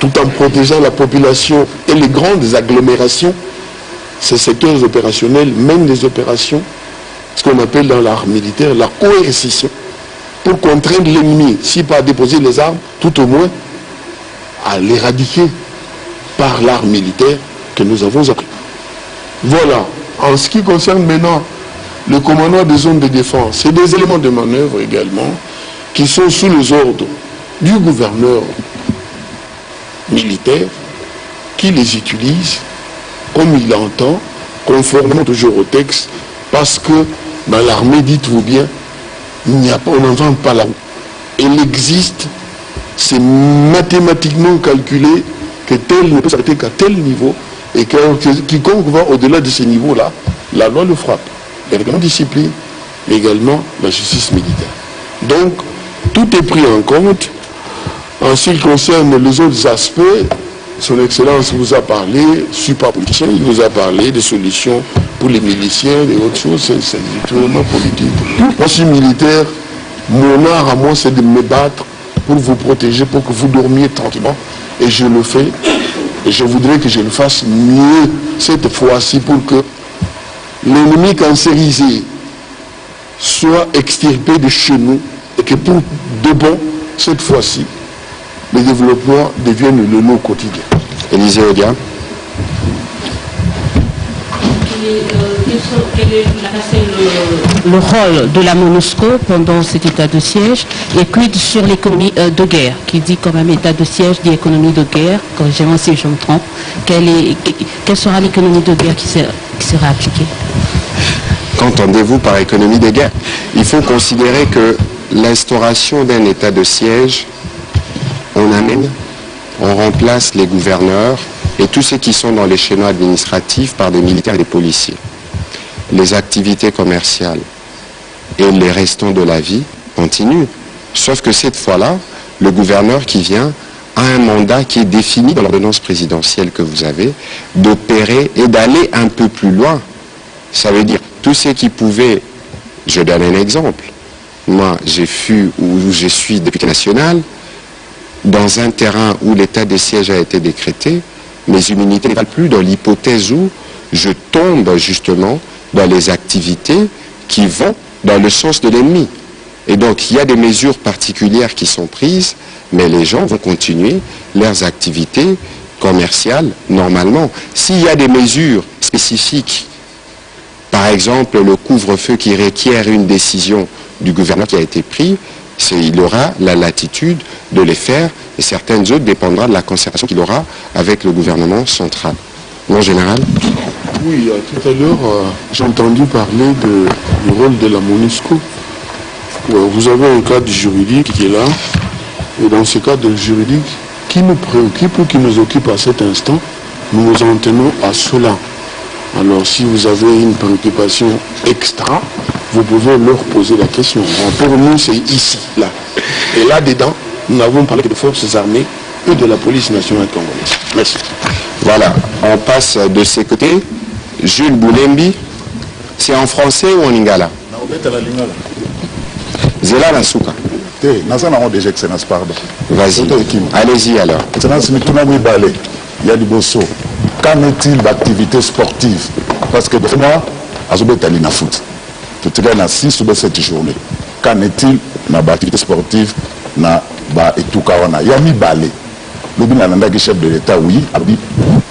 tout en protégeant la population et les grandes agglomérations. Ces secteurs opérationnels mènent des opérations, ce qu'on appelle dans l'art militaire la coercition, pour contraindre l'ennemi, si pas à déposer les armes, tout au moins à l'éradiquer par l'art militaire que nous avons appris. Voilà. En ce qui concerne maintenant le commandement des zones de défense, c'est des éléments de manœuvre également qui sont sous les ordres du gouverneur militaire qui les utilise comme il l'entend, conformément toujours au texte, parce que dans l'armée, dites-vous bien, on n'invente pas la roue. Elle existe, c'est mathématiquement calculé que tel ne peut s'arrêter qu'à tel niveau, et que quiconque va au-delà de ce niveau-là, la loi le frappe. Le règlement de discipline, mais également la justice militaire. Donc, tout est pris en compte. En ce qui concerne les autres aspects, Son Excellence vous a parlé, je ne suis pas politicien, il vous a parlé des solutions pour les miliciens et autres choses, c'est totalement politique. Moi, je suis militaire, mon art à moi, c'est de me battre pour vous protéger, pour que vous dormiez tranquillement, et je le fais. Et je voudrais que je le fasse mieux cette fois-ci pour que l'ennemi cancérisé soit extirpé de chez nous et que pour de bon, cette fois-ci, le développement devienne le lot quotidien. Élisée Odia. Quel est le rôle de la MONUSCO pendant cet état de siège et quid sur l'économie de guerre, qui dit quand même état de siège, dit économie de guerre, corrigez-moi si je me trompe, quelle sera l'économie de guerre qui sera appliquée? Qu'entendez-vous par économie de guerre? Il faut considérer que l'instauration d'un état de siège, on remplace les gouverneurs et tous ceux qui sont dans les chaînons administratifs par des militaires et des policiers. Les activités commerciales et les restants de la vie continuent. Sauf que cette fois-là, le gouverneur qui vient a un mandat qui est défini dans l'ordonnance présidentielle que vous avez, d'opérer et d'aller un peu plus loin. Ça veut dire, tous ceux qui pouvaient, je donne un exemple, moi je suis député national, dans un terrain où l'état de siège a été décrété, mes immunités ne valent plus dans l'hypothèse où je tombe justement dans les activités qui vont dans le sens de l'ennemi. Et donc, il y a des mesures particulières qui sont prises, mais les gens vont continuer leurs activités commerciales normalement. S'il y a des mesures spécifiques, par exemple le couvre-feu qui requiert une décision du gouverneur qui a été prise, il aura la latitude de les faire et certaines autres dépendra de la concertation qu'il aura avec le gouvernement central. Mon général? Oui, tout à l'heure, j'ai entendu parler du rôle de la MONUSCO. Vous avez un cadre juridique qui est là, et dans ce cadre juridique qui nous préoccupe ou qui nous occupe à cet instant, nous nous en tenons à cela. Alors, si vous avez une préoccupation extra, vous pouvez leur poser la question. Bon, pour nous, c'est ici, là. Et là-dedans, nous n'avons parlé que des forces armées et de la police nationale congolaise. Merci. Voilà, on passe de ces côtés. Jules Boulembi, c'est en français ou en lingala? Zela la souka. Déjà excellence, pardon. Vas-y, allez-y alors. Excellence, il y a du bosso. Qu'en est-il d'activité sportive? Parce que pour moi, à na foot. Tout est dans 6 ou 7 journées. Qu'en est-il d'activité sportive na ba etukawana? Il y a mis balé. Le bin chef de l'État, oui,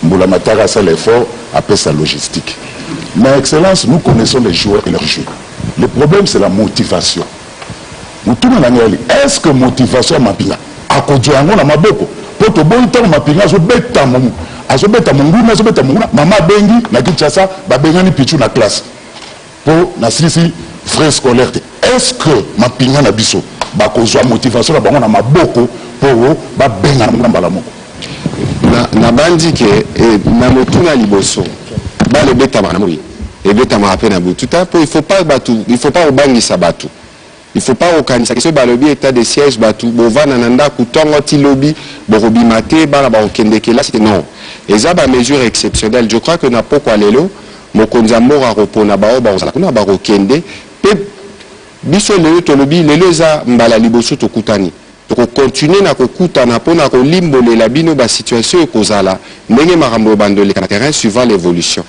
Mboula Matara, c'est l'effort, après sa logistique. Mais excellence, nous connaissons les joueurs et leurs jeux. Le problème, c'est la motivation. Est-ce que motivation m'a pina? A kodjango na maboko. Poto bonto mapinga zo beta mon. Azo beta mon nguna zo beta mon. Mama bengi na Kinshasa ba bengani pichu na classe. Pour na sisi frais scolaire. Est-ce que mapinga na biso ba kozwa motivation na bango na maboko pour ba benga na mbala moko? Na bandi ke na motuna liboso. Ba le beta na muri. Et beta ma peine à bout. Tout à fait, il faut pas obangisa batu. Il ne faut pas organiser ce balobi état de siège batu bova nananda kutongo ti lobby borobi maté bala ba okendeke là c'était non. Et ça ba mesure exceptionnelle. Je crois que na poko lelo mokonza mora repona ba ba ozala kuna ba okende pe biso lelo to lobby lelo za mbala liboso to kutani. To continuer na kokuta na pona ko limbolela bino ba situation ekozala ndenge makambo bandole na terrain suivant l'évolution.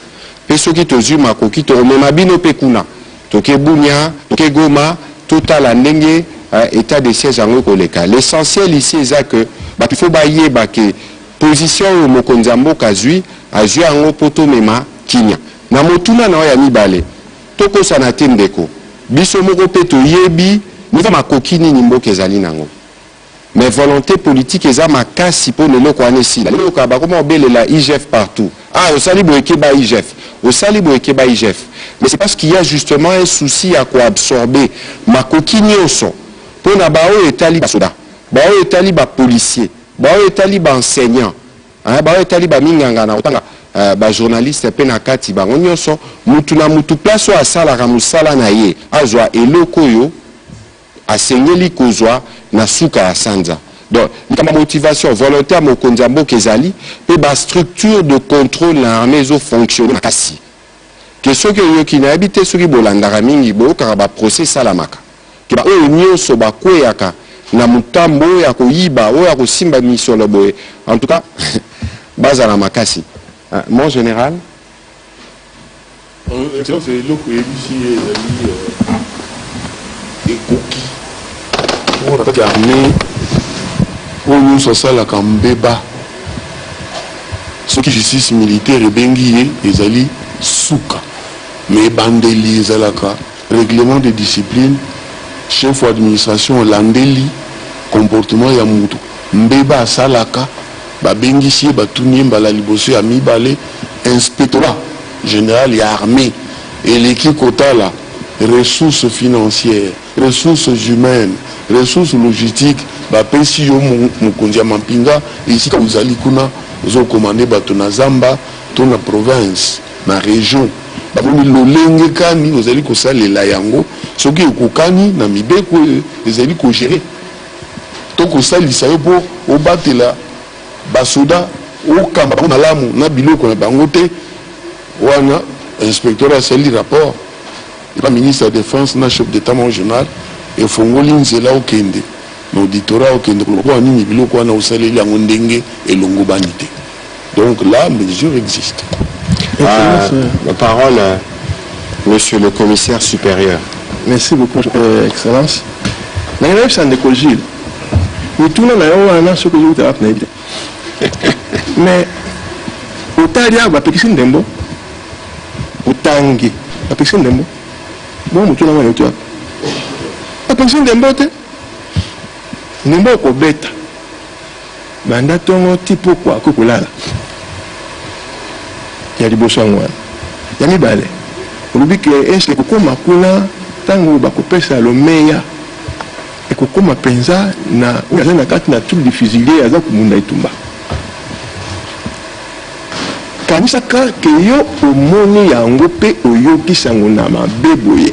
Pe soki to zuma ko ki to mema bino pe kuna. To ke bunya, to ke goma total ndenge état de siège en koleka. L'essentiel ici est que il faut bailler que position au mokonzambo kazui azui en poto mema kinya. Na motuna na ya mibale. Toko sanate ndeko. Biso moko peto yebi ni ma kokini nimbo kezali nango. Mais volonté politique eza makasi po lelo ko anesi. Lelo ka ba comment belela IGF partout. Ah au sali boyeke ba IGF. Au sali boyeke ba IGF. Mais c'est parce qu'il y a justement un souci à quoi absorber ma coquine au son. Pour na bao etali ba soda, bao etali ba policier, bao etali ba enseignant, bao etali ba minganga na otanga ba journaliste pe na kati ba ngonyoso mutu na mutu place o asala ka musala na ye azwa eloko yo asengeli kozwa na suka ya sanza. Donc, la motivation volontaire mokonzambo kezali pe ba structure de contrôle na armée zo fonctionner kasi. Que ceux qui n'ont habité sur les bolandara mingi bo karaba procès salamaka que ba o nyoso ba kweyaka na mutambo ya ko yiba o ya ko simba mission le boy en tout cas baza la makasi mon général c'est le ko ici et koki on a gardé o nous sala kambeba ceux qui justice militaire et bengi ezali souka. Mais bandeli ezalaka règlement de discipline chef d'administration landeli comportement ya mutu mbeba salaka babengisi batuni mbala liboso ya mibale inspectorat général ya armée et l'équipe kotala ressources financières ressources humaines ressources logistiques bapesi yo mokonzi ya mampinga ici ka uzali kuna zo commander bato na zamba to na province na région bakomi lolenge kani ozali kosalela yango soki ekokani na mibeko ezali kogere to kosalisa yo mpo obatela basoda okamba bango malamu na biloko na bango te wana inspecteur asali rapport epa ministre ya défense na chef d'état-major général efongoli nzela okende na auditorat okende kolokoa nini biloko wana osaleli yango ndenge elongobani te. Donc la mesure existe. La parole, monsieur le commissaire supérieur. Merci beaucoup, Excellence. Je suis en école Gilles. Nous tournons un an ce que vous avez dit. Mais, au Talia, va péquer Ndembo. Au Tangi, va péquer Ndembo. Bon, nous tournons un an. Va péquer Ndembo. Ndembo, au bête. Banda tongo tipo kwa kukulala. Ya liboso ngwana ya mibale olobi ke est-ce que kokoma kuna tango bakopesa lomeya ekokoma penza na aza na kati na truc de fusilier aza kumunda itumba kanisaka ke yo omoni yango pe oyokisa yango na mabe boye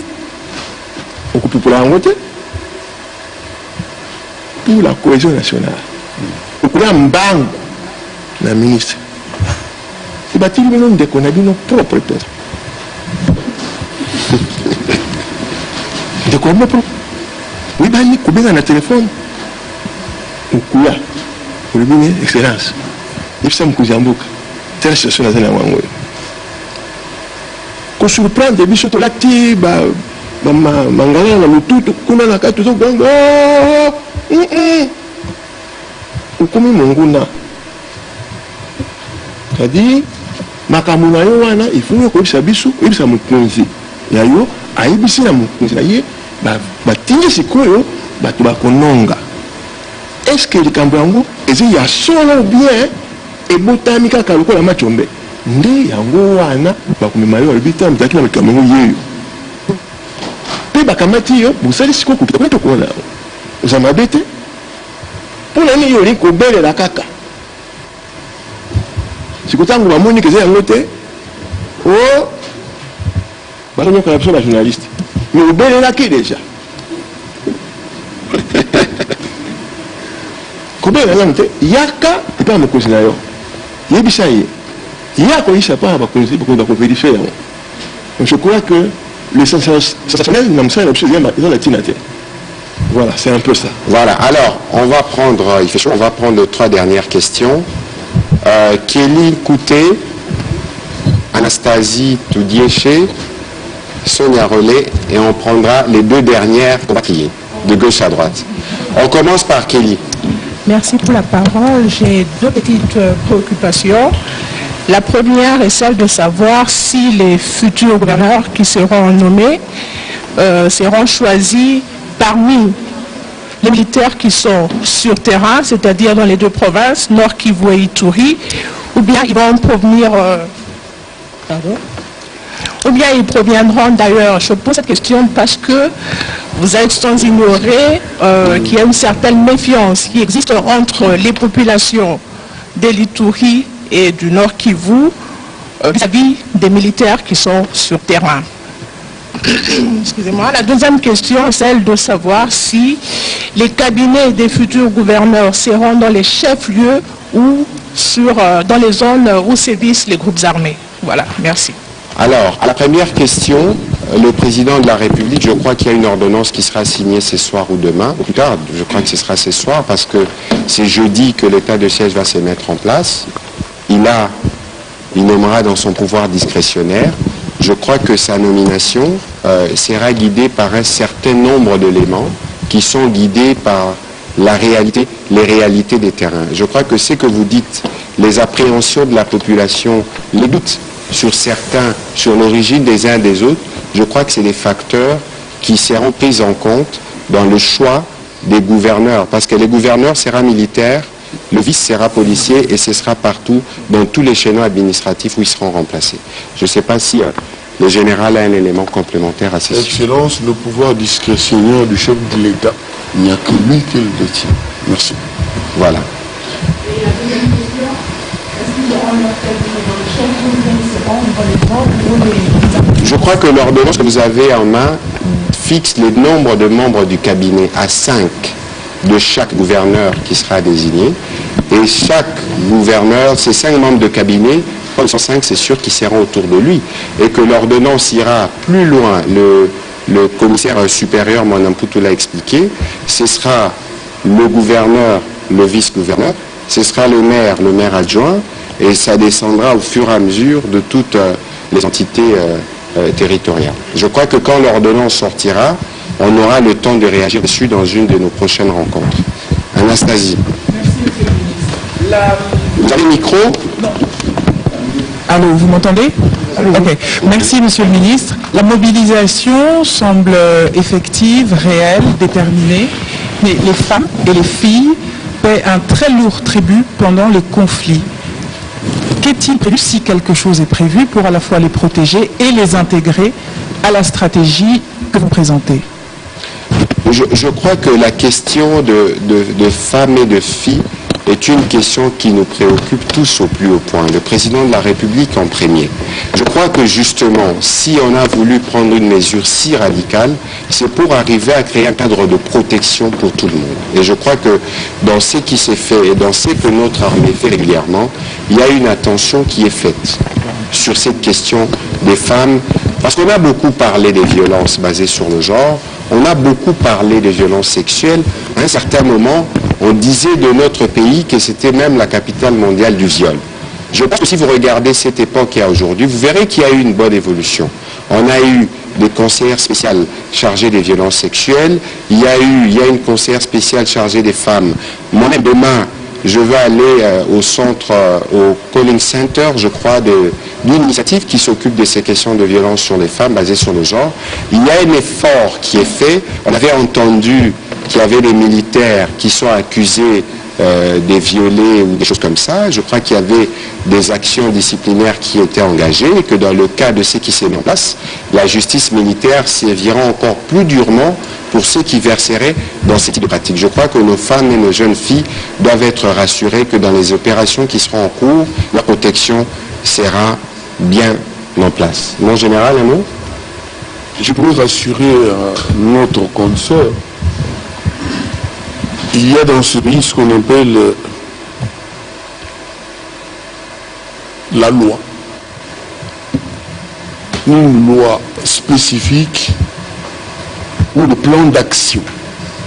okupupula yango te pour la cohésion nationale okulia mbango na ministre batili bino ndeko na bino propre peut-être quoi bon pour oui bah ni combien dans le téléphone ou quoi pour le bien excellence il semble que j'emboque telle situation dans la wango ko surprendre biso to lati ba mangala na mututu kuna na katu zo gwango ukumi monguna c'est-à-dire makambo na yo wana ifunye koyebisa biso oyebisa mokonzi ya yo ayebisi na mokonzi na ye batingi sikoyo bato bakononga est-ce que likambo yango eza ya solo bien ebotami kaka lokola machombe nde yango wana bakomema yo alobi ta mizalaki na likambo yango yeyo mpe bakamati yo bosali sikoyo kopita kuna tokola yango oza mabe te mpo na nini yo olingi kobelela kaka sikotango bamoni keza yango te o bazonyoka na biso na journaliste mais obelelaki déjà kobelela nanu te yaka epa mokonzi na yo yebisa ye ya koyisa pa bakonzi bakovérifie yango je crois que le sensationnel na mosala na biso eza na ntina te. Voilà, c'est un peu ça. Voilà, alors, on va prendre, il fait chaud, on va prendre 3 dernières questions. Kelly Kouté, Anastasie Toudiéché, Sonia Rollet, et on prendra les 2 dernières de gauche à droite. On commence par Kelly. Merci pour la parole. J'ai 2 petites préoccupations. La première est celle de savoir si les futurs gouverneurs qui seront nommés seront choisis parmi les militaires qui sont sur terrain, c'est-à-dire dans les 2 provinces, Nord Kivu et Ituri, ou bien ils vont provenir... ou bien ils proviendront d'ailleurs. Je pose cette question parce que vous êtes sans ignorer qu'il y a une certaine méfiance qui existe entre les populations de l'Ituri et du Nord Kivu vis-à-vis des militaires qui sont sur terrain. Excusez-moi. La deuxième question est celle de savoir si les cabinets des futurs gouverneurs seront dans les chefs-lieux ou dans les zones où sévissent les groupes armés. Voilà, merci. Alors, à la première question, le président de la République, je crois qu'il y a une ordonnance qui sera signée ce soir ou demain. Plus tard, je crois que ce sera ce soir parce que c'est jeudi que l'état de siège va se mettre en place. Il nommera dans son pouvoir discrétionnaire. Je crois que sa nomination sera guidée par un certain nombre d'éléments qui sont guidés par les réalités des terrains. Je crois que ce que vous dites, les appréhensions de la population, les doutes sur l'origine des uns et des autres, je crois que c'est des facteurs qui seront pris en compte dans le choix des gouverneurs. Parce que les gouverneurs seront militaires, le vice sera policier et ce sera partout dans tous les chaînons administratifs où ils seront remplacés. Je ne sais pas si le général a un élément complémentaire à ce sujet. Excellence, le pouvoir discrétionnaire du chef de l'État, il n'y a que lui qui le détient. Merci. Voilà. Je crois que l'ordonnance que vous avez en main fixe le nombre de membres du cabinet à 5 de chaque gouverneur qui sera désigné. Et chaque gouverneur, ces 5 membres de cabinet, quand ils sont 5, c'est sûr qu'ils seront autour de lui. Et que l'ordonnance ira plus loin. Le commissaire supérieur, Mme Poutou l'a expliqué, ce sera le gouverneur, le vice-gouverneur, ce sera le maire adjoint, et ça descendra au fur et à mesure de toutes les entités territoriales. Je crois que quand l'ordonnance sortira, on aura le temps de réagir dessus dans une de nos prochaines rencontres. Anastasie. Merci, vous avez le micro? Non. Allô, vous m'entendez? Ok. Merci, Monsieur le Ministre. La mobilisation semble effective, réelle, déterminée, mais les femmes et les filles paient un très lourd tribut pendant les conflits. Qu'est-il prévu, si quelque chose est prévu, pour à la fois les protéger et les intégrer à la stratégie que vous présentez? Je crois que la question de femmes et de filles est une question qui nous préoccupe tous au plus haut point, le président de la République en premier. Je crois que justement, si on a voulu prendre une mesure si radicale, c'est pour arriver à créer un cadre de protection pour tout le monde. Et je crois que dans ce qui s'est fait et dans ce que notre armée fait régulièrement, il y a une attention qui est faite sur cette question des femmes, parce qu'on a beaucoup parlé des violences basées sur le genre, On a beaucoup parlé des violences sexuelles. À un certain moment, on disait de notre pays que c'était même la capitale mondiale du viol. Je pense que si vous regardez cette époque et aujourd'hui, vous verrez qu'il y a eu une bonne évolution. On a eu des conseillères spéciales chargées des violences sexuelles. Il y a une conseillère spéciale chargée des femmes. Moi-même, demain, je vais aller au centre, au Calling Center, je crois, d'une initiative qui s'occupe de ces questions de violence sur les femmes basées sur le genre. Il y a un effort qui est fait. On avait entendu qu'il y avait des militaires qui sont accusés des violés ou des choses comme ça. Je crois qu'il y avait des actions disciplinaires qui étaient engagées et que dans le cas de ce qui s'est mis en place, la justice militaire sévira encore plus durement pour ceux qui verseraient dans ce type de pratique. Je crois que nos femmes et nos jeunes filles doivent être rassurées que dans les opérations qui seront en cours, la protection sera bien en place. Mon général, un mot? Je pourrais rassurer notre consoeur. Il y a dans ce pays ce qu'on appelle la loi. Une loi spécifique ou le plan d'action.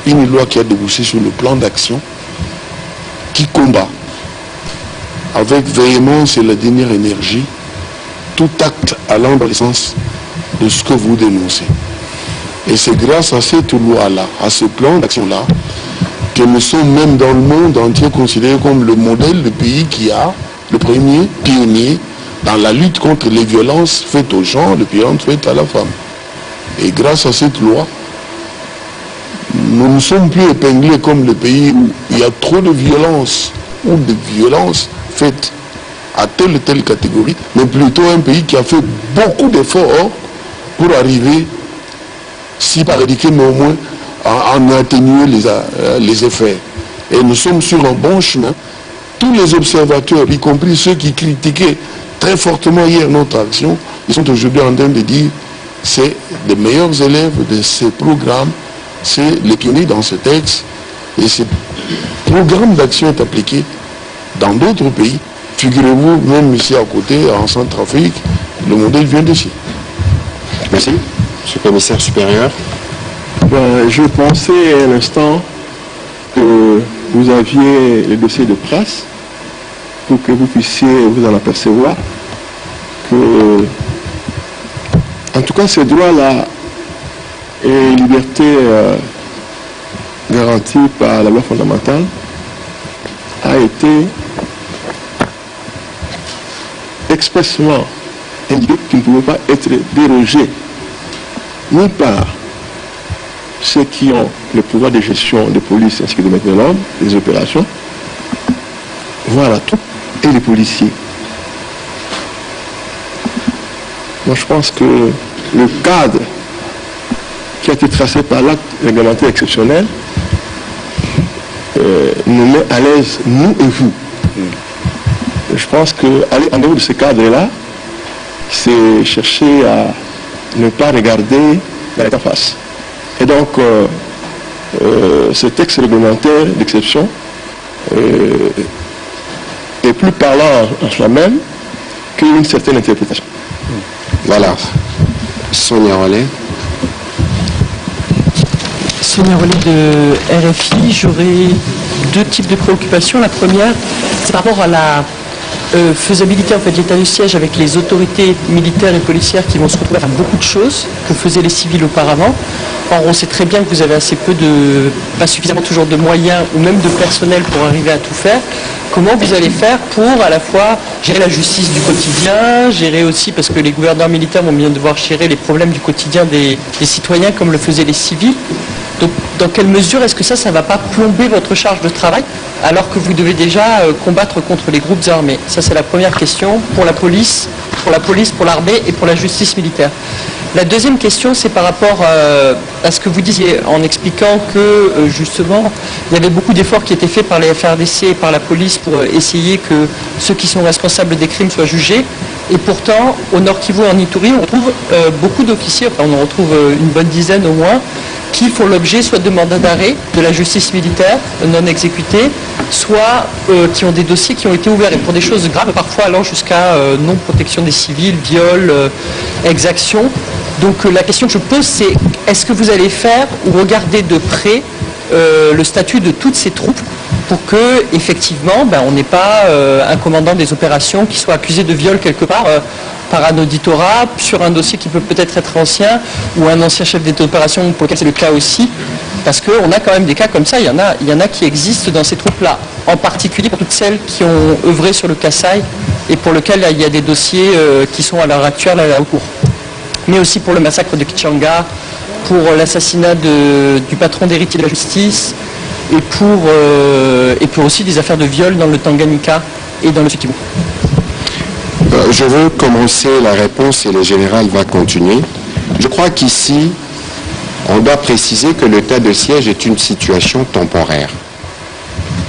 Une loi qui a débouché sur le plan d'action qui combat avec véhémence et la dernière énergie tout acte allant dans le sens de ce que vous dénoncez. Et c'est grâce à cette loi-là, à ce plan d'action-là, que nous sommes même dans le monde entier considérés comme le modèle de pays qui a le premier pionnier dans la lutte contre les violences faites aux gens, les violences faites à la femme. Et grâce à cette loi, nous ne sommes plus épinglés comme le pays où il y a trop de violence ou de violences faites à telle ou telle catégorie, mais plutôt un pays qui a fait beaucoup d'efforts pour arriver, si pas éradiquer, mais au moins à en atténuer les effets. Et nous sommes sur un bon chemin. Tous les observateurs, y compris ceux qui critiquaient très fortement hier notre action, ils sont aujourd'hui en train de dire c'est les meilleurs élèves de ces programmes, c'est les pionniers dans ce texte, et ce programme d'action est appliqué dans d'autres pays. Figurez-vous, même ici à côté, en Centrafrique, le modèle vient d'ici. Merci. Monsieur le commissaire supérieur. Je pensais à l'instant que vous aviez les dossiers de presse pour que vous puissiez vous en apercevoir que, en tout cas, ces droits-là et libertés garanties par la loi fondamentale a été expressément indiqué qu'ils ne pouvaient pas être dérogés ni par ceux qui ont le pouvoir de gestion de police ainsi que de maintenir l'ordre, des opérations, voilà tout, et les policiers. Moi je pense que le cadre qui a été tracé par l'acte réglementaire exceptionnel nous met à l'aise, nous et vous. Je pense qu'aller en dehors de ce cadre-là, c'est chercher à ne pas regarder la tête en face. Et donc, ce texte réglementaire d'exception est plus parlant en soi-même qu'une certaine interprétation. Voilà. Sonia Rollet. Sonia Rollet de RFI. J'aurais deux types de préoccupations. La première, c'est par rapport à la faisabilité en fait, de l'état de siège avec les autorités militaires et policières qui vont se retrouver à faire beaucoup de choses que faisaient les civils auparavant. Or, on sait très bien que vous avez assez peu pas suffisamment toujours de moyens ou même de personnel pour arriver à tout faire. Comment vous allez faire pour à la fois gérer la justice du quotidien, gérer aussi, parce que les gouverneurs militaires vont bien devoir gérer les problèmes du quotidien des citoyens comme le faisaient les civils. Donc, dans quelle mesure est-ce que ça ne va pas plomber votre charge de travail alors que vous devez déjà combattre contre les groupes armés? Ça, c'est la première question pour la police, pour l'armée et pour la justice militaire. La deuxième question, c'est par rapport à ce que vous disiez en expliquant que, justement, il y avait beaucoup d'efforts qui étaient faits par les FARDC et par la police pour essayer que ceux qui sont responsables des crimes soient jugés. Et pourtant, au Nord Kivu, en Ituri, on trouve beaucoup d'officiers, enfin on en retrouve une bonne dizaine au moins, qui font l'objet soit de mandats d'arrêt de la justice militaire non exécutés, soit qui ont des dossiers qui ont été ouverts et pour des choses graves, parfois allant jusqu'à non-protection des civils, viol, exaction. Donc la question que je pose, c'est est-ce que vous allez faire ou regarder de près le statut de toutes ces troupes pour que, effectivement, on n'ait pas un commandant des opérations qui soit accusé de viol quelque part par un auditorat sur un dossier qui peut peut-être être ancien, ou un ancien chef d'opération pour lequel c'est le cas aussi, parce qu'on a quand même des cas comme ça, il y en a qui existent dans ces troupes-là, en particulier pour toutes celles qui ont œuvré sur le Kasaï et pour lesquelles il y a des dossiers qui sont à l'heure actuelle au cours. Mais aussi pour le massacre de Kichanga, pour l'assassinat du patron d'héritier de la justice, et pour aussi des affaires de viol dans le Tanganyika et dans le Sud-Kivu. Je veux commencer la réponse et le général va continuer. Je crois qu'ici, on doit préciser que l'état de siège est une situation temporaire.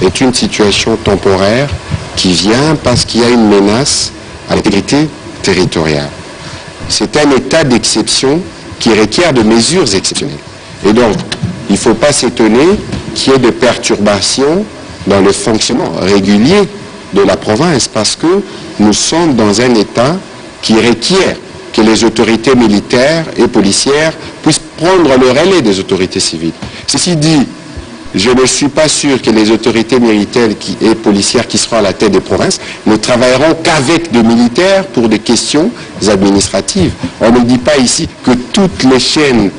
Est une situation temporaire qui vient parce qu'il y a une menace à l'intégrité territoriale. C'est un état d'exception qui requiert de mesures exceptionnelles. Et donc, il ne faut pas s'étonner qu'il y ait des perturbations dans le fonctionnement régulier de la province parce que nous sommes dans un état qui requiert que les autorités militaires et policières puissent prendre le relais des autorités civiles. Ceci dit, je ne suis pas sûr que les autorités militaires et policières qui seront à la tête des provinces ne travailleront qu'avec des militaires pour des questions administratives. On ne dit pas ici que toutes les chaînes,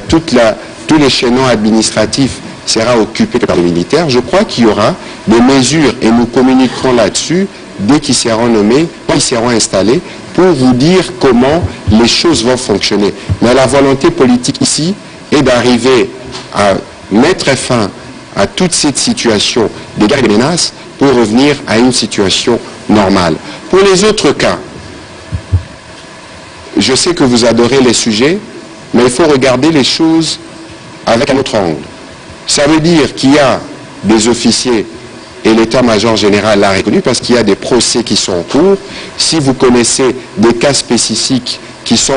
tous les chaînons administratifs sera occupé par les militaires. Je crois qu'il y aura des mesures et nous communiquerons là-dessus dès qu'ils seront nommés, quand ils seront installés, pour vous dire comment les choses vont fonctionner. Mais la volonté politique ici est d'arriver à mettre fin à toute cette situation de guerre et de menaces pour revenir à une situation normale. Pour les autres cas, je sais que vous adorez les sujets, mais il faut regarder les choses avec un autre angle. Ça veut dire qu'il y a des officiers, et l'état-major général l'a reconnu, parce qu'il y a des procès qui sont en cours. Si vous connaissez des cas spécifiques qui sont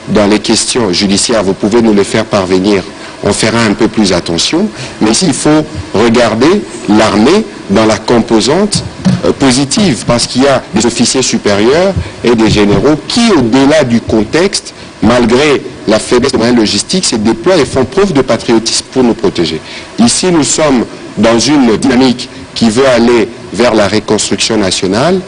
dans les questions judiciaires, vous pouvez nous les faire parvenir. On fera un peu plus attention. Mais ici, il faut regarder l'armée dans la composante positive, parce qu'il y a des officiers supérieurs et des généraux qui, au-delà du contexte, malgré la faiblesse des moyens logistiques, se déploient et font preuve de patriotisme pour nous protéger. Ici, nous sommes dans une dynamique qui veut aller vers la reconstruction nationale,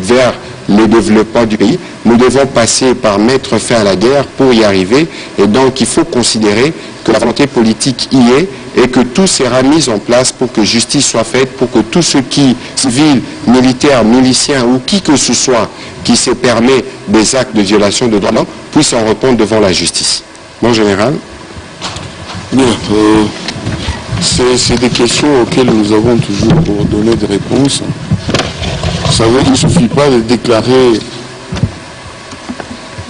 vers le développement du pays. Nous devons passer par mettre fin à la guerre pour y arriver. Et donc, il faut considérer que la volonté politique y est et que tout sera mis en place pour que justice soit faite, pour que tous ceux qui, civils, militaires, miliciens ou qui que ce soit, qui se permet des actes de violation de droits de l'homme, puissent en répondre devant la justice. Mon général. Bien. C'est des questions auxquelles nous avons toujours donné des réponses. Ça veut dire qu'il ne suffit pas de déclarer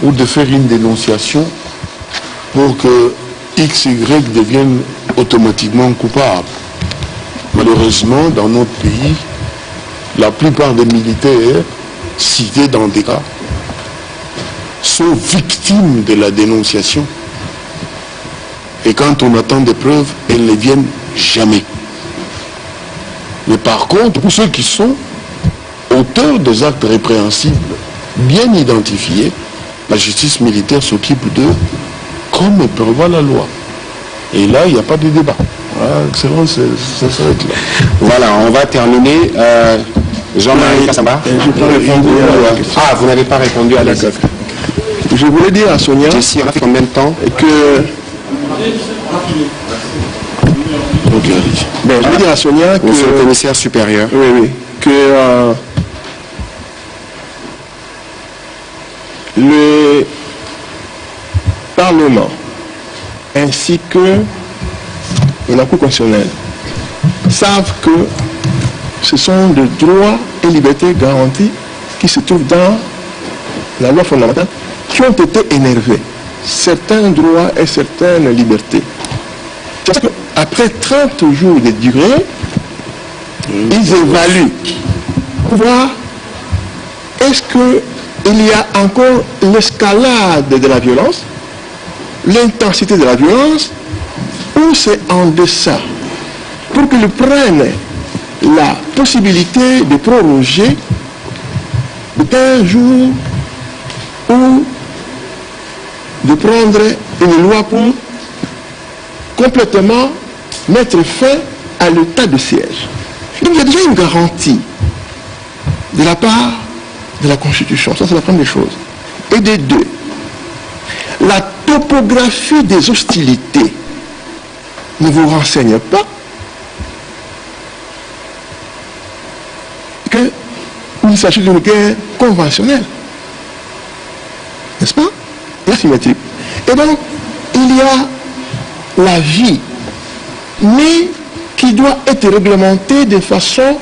ou de faire une dénonciation pour que X, Y devienne automatiquement coupable. Malheureusement, dans notre pays, la plupart des militaires cités dans des cas sont victimes de la dénonciation. Et quand on attend des preuves, elles ne viennent jamais. Mais par contre, pour ceux qui sont auteurs des actes répréhensibles, bien identifiés, la justice militaire s'occupe d'eux comme le prévoit la loi. Et là, il n'y a pas de débat. Voilà, excellent, ça s'arrête là. Voilà, on va terminer. Jean-Marie Kassamba. Ah, vous n'avez pas répondu à la question. Je voulais dire à Sonia Jessie, on a fait en même temps que... je veux dire à Sonia que... Monsieur le commissaire supérieur. Oui, que le Parlement ainsi que la Cour constitutionnelle savent que ce sont des droits et libertés garantis qui se trouvent dans la loi fondamentale qui ont été énervés. Certains droits et certaines libertés. C'est parce qu'après 30 jours de durée, ils évaluent pour voir est-ce qu'il y a encore l'escalade de la violence, l'intensité de la violence, ou c'est en deçà, pour qu'ils prennent la possibilité de proroger de 15 jours ou de prendre une loi pour complètement mettre fin à l'état de siège. Donc il y a déjà une garantie de la part de la Constitution. Ça, c'est la première chose. Et de deux, la topographie des hostilités ne vous renseigne pas qu'il s'agit d'une guerre conventionnelle. N'est-ce pas? Asymétrique. Et donc, il y a la vie, mais qui doit être réglementée de façon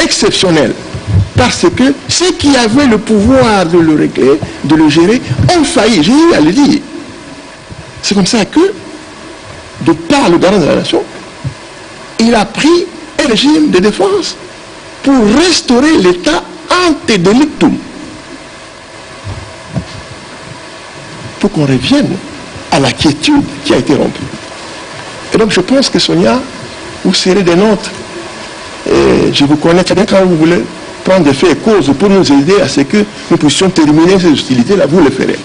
exceptionnelle. Parce que ceux qui avaient le pouvoir de le régler, de le gérer, ont failli. J'ai eu à le dire. C'est comme ça que, de par le garant de la nation, il a pris un régime de défense pour restaurer l'état ante delictum. Pour qu'on revienne à la quiétude qui a été rompue. Et donc je pense que Sonia, vous serez des nôtres. Et je vous connais très bien quand vous voulez prendre des faits et causes pour nous aider à ce que nous puissions terminer ces hostilités-là, vous le ferez.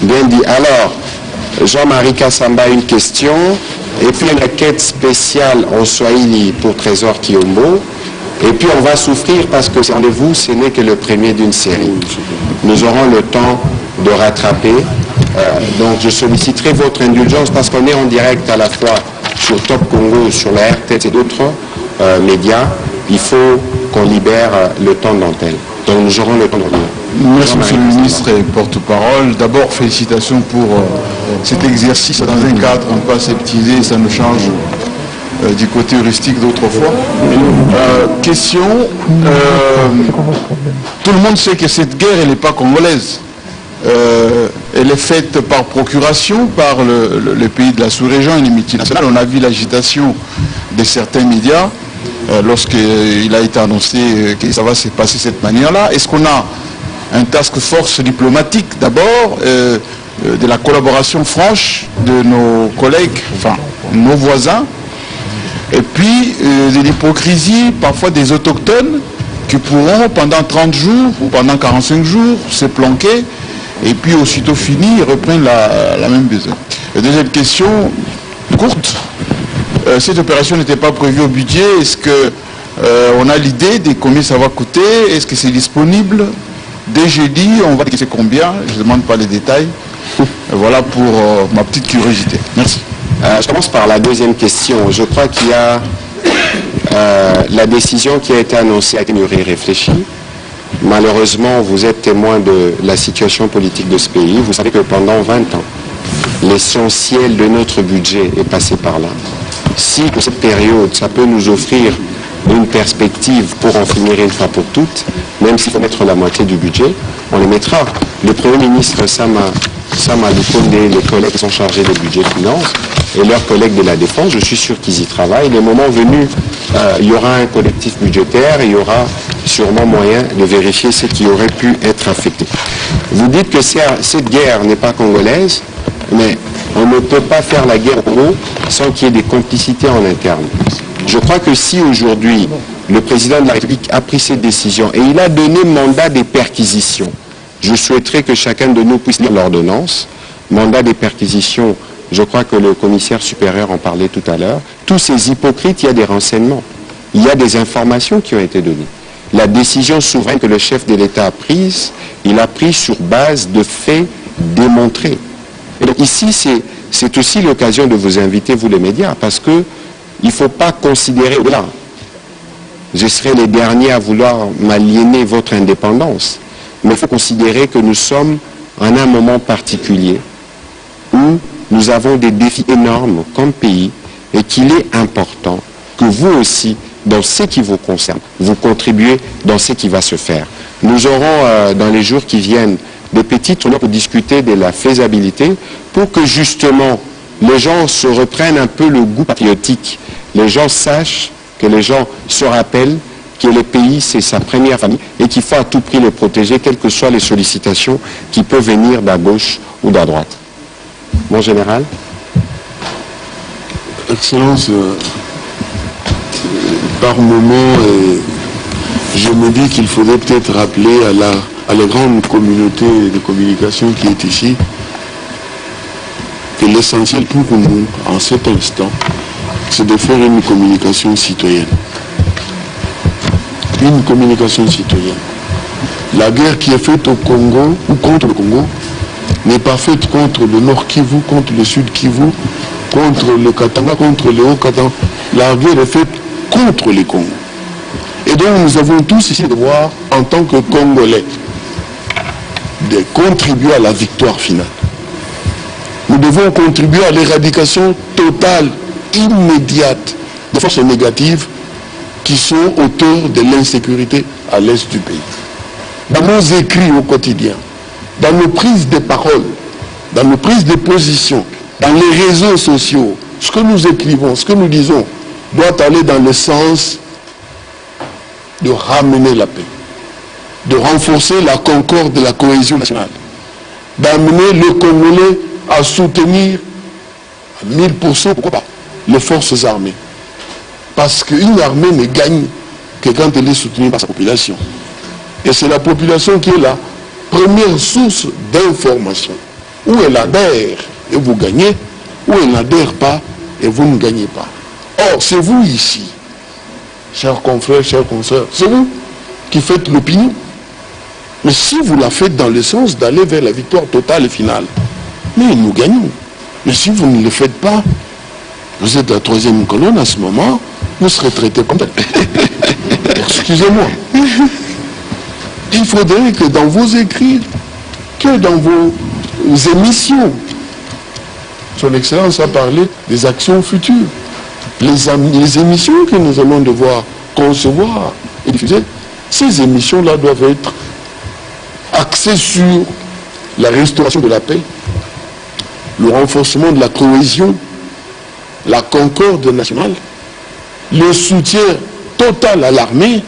Bien dit. Alors, Jean-Marie Kassamba, une question. Et puis une requête spéciale en Swahili pour Trésor Kiombo. Et puis on va souffrir parce que ce rendez-vous, ce n'est que le premier d'une série. Nous aurons le temps de rattraper. Donc je solliciterai votre indulgence parce qu'on est en direct à la fois sur Top Congo, sur la RTS et d'autres médias. Il faut qu'on libère le temps d'antenne. Donc nous aurons le temps de revenir. Merci Monsieur le ministre et porte-parole. D'abord, félicitations pour cet exercice dans un cadre un peu aseptisé. Ça nous change du côté heuristique d'autrefois. Question, tout le monde sait que cette guerre, elle n'est pas congolaise. Elle est faite par procuration, par les pays de la sous-région et les multinationales. On a vu l'agitation de certains médias lorsqu'il a été annoncé que ça va se passer de cette manière-là. Est-ce qu'on a un task force diplomatique d'abord, de la collaboration franche de nos collègues, enfin nos voisins, et puis de l'hypocrisie parfois des autochtones qui pourront pendant 30 jours ou pendant 45 jours se planquer et puis aussitôt fini ils reprennent la même besogne. Deuxième question courte, cette opération n'était pas prévue au budget, est-ce que on a l'idée de combien ça va coûter, est-ce que c'est disponible? Dès jeudi, on va dire combien, je ne demande pas les détails. Voilà pour ma petite curiosité. Merci. Je commence par la deuxième question. Je crois qu'il y a la décision qui a été annoncée a été mûrie, réfléchie. Malheureusement, vous êtes témoin de la situation politique de ce pays. Vous savez que pendant 20 ans, l'essentiel de notre budget est passé par là. Si pour cette période, ça peut nous offrir une perspective pour en finir une fois pour toutes, même s'il faut mettre la moitié du budget, on les mettra. Le Premier ministre Sama Lukonde, les collègues qui sont chargés des budgets finances et leurs collègues de la défense, je suis sûr qu'ils y travaillent. Le moment venu, il y aura un collectif budgétaire et il y aura sûrement moyen de vérifier ce qui aurait pu être affecté. Vous dites que cette guerre n'est pas congolaise, mais on ne peut pas faire la guerre au Congo sans qu'il y ait des complicités en interne. Je crois que si aujourd'hui le président de la République a pris cette décision et il a donné mandat des perquisitions, je souhaiterais que chacun de nous puisse lire l'ordonnance. Mandat des perquisitions, je crois que le commissaire supérieur en parlait tout à l'heure. Tous ces hypocrites, il y a des renseignements. Il y a des informations qui ont été données. La décision souveraine que le chef de l'État a prise, il a pris sur base de faits démontrés. Et donc ici, c'est aussi l'occasion de vous inviter, vous les médias, parce que il ne faut pas considérer au-delà. Je serai les derniers à vouloir m'aliéner votre indépendance. Mais il faut considérer que nous sommes en un moment particulier où nous avons des défis énormes comme pays et qu'il est important que vous aussi, dans ce qui vous concerne, vous contribuez dans ce qui va se faire. Nous aurons dans les jours qui viennent des petites tournois pour discuter de la faisabilité pour que justement les gens se reprennent un peu le goût patriotique. Les gens sachent, que les gens se rappellent que le pays, c'est sa première famille et qu'il faut à tout prix le protéger, quelles que soient les sollicitations qui peuvent venir d'à gauche ou d'à droite. Mon général. Excellence, par moment, je me dis qu'il faudrait peut-être rappeler à la grande communauté de communication qui est ici que l'essentiel pour nous, en cet instant, c'est de faire une communication citoyenne. Une communication citoyenne. La guerre qui est faite au Congo ou contre le Congo n'est pas faite contre le Nord Kivu, contre le Sud Kivu, contre le Katanga, contre le Haut-Katanga. La guerre est faite contre les Congos. Et donc nous avons tous ici le devoir, en tant que Congolais, de contribuer à la victoire finale. Nous devons contribuer à l'éradication totale, immédiate, des forces négatives qui sont auteurs de l'insécurité à l'est du pays. Dans nos écrits au quotidien, dans nos prises de parole, dans nos prises de position, dans les réseaux sociaux, ce que nous écrivons, ce que nous disons, doit aller dans le sens de ramener la paix, de renforcer la concorde de la cohésion nationale, d'amener le Congolais à soutenir à 1000%, pourquoi pas, les forces armées. Parce qu'une armée ne gagne que quand elle est soutenue par sa population. Et c'est la population qui est la première source d'information. Où elle adhère et vous gagnez, où elle n'adhère pas et vous ne gagnez pas. Or, c'est vous ici, chers confrères, chers consoeurs, c'est vous qui faites l'opinion. Mais si vous la faites dans le sens d'aller vers la victoire totale et finale, mais nous gagnons. Mais si vous ne le faites pas, vous êtes la troisième colonne à ce moment, vous serez traité comme tel. Excusez-moi. Il faudrait que dans vos écrits, que dans vos émissions, Son Excellence a parlé des actions futures. Les émissions que nous allons devoir concevoir et diffuser, ces émissions-là doivent être axées sur la restauration de la paix, le renforcement de la cohésion, la concorde nationale, le soutien total à l'armée.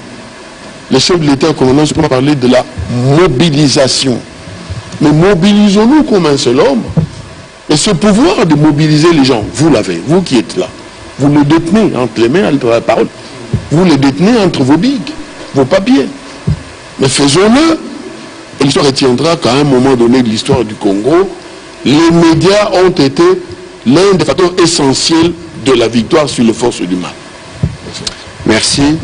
Le chef de l'État commandant a parlé de la mobilisation. Mais mobilisons-nous comme un seul homme. Et ce pouvoir de mobiliser les gens, vous l'avez, vous qui êtes là. Vous le détenez entre les mains, entre la parole. Vous le détenez entre vos bigues, vos papiers. Mais faisons-le. Et l'histoire retiendra qu'à un moment donné de l'histoire du Congo, les médias ont été l'un des facteurs essentiels de la victoire sur les forces du mal. Merci.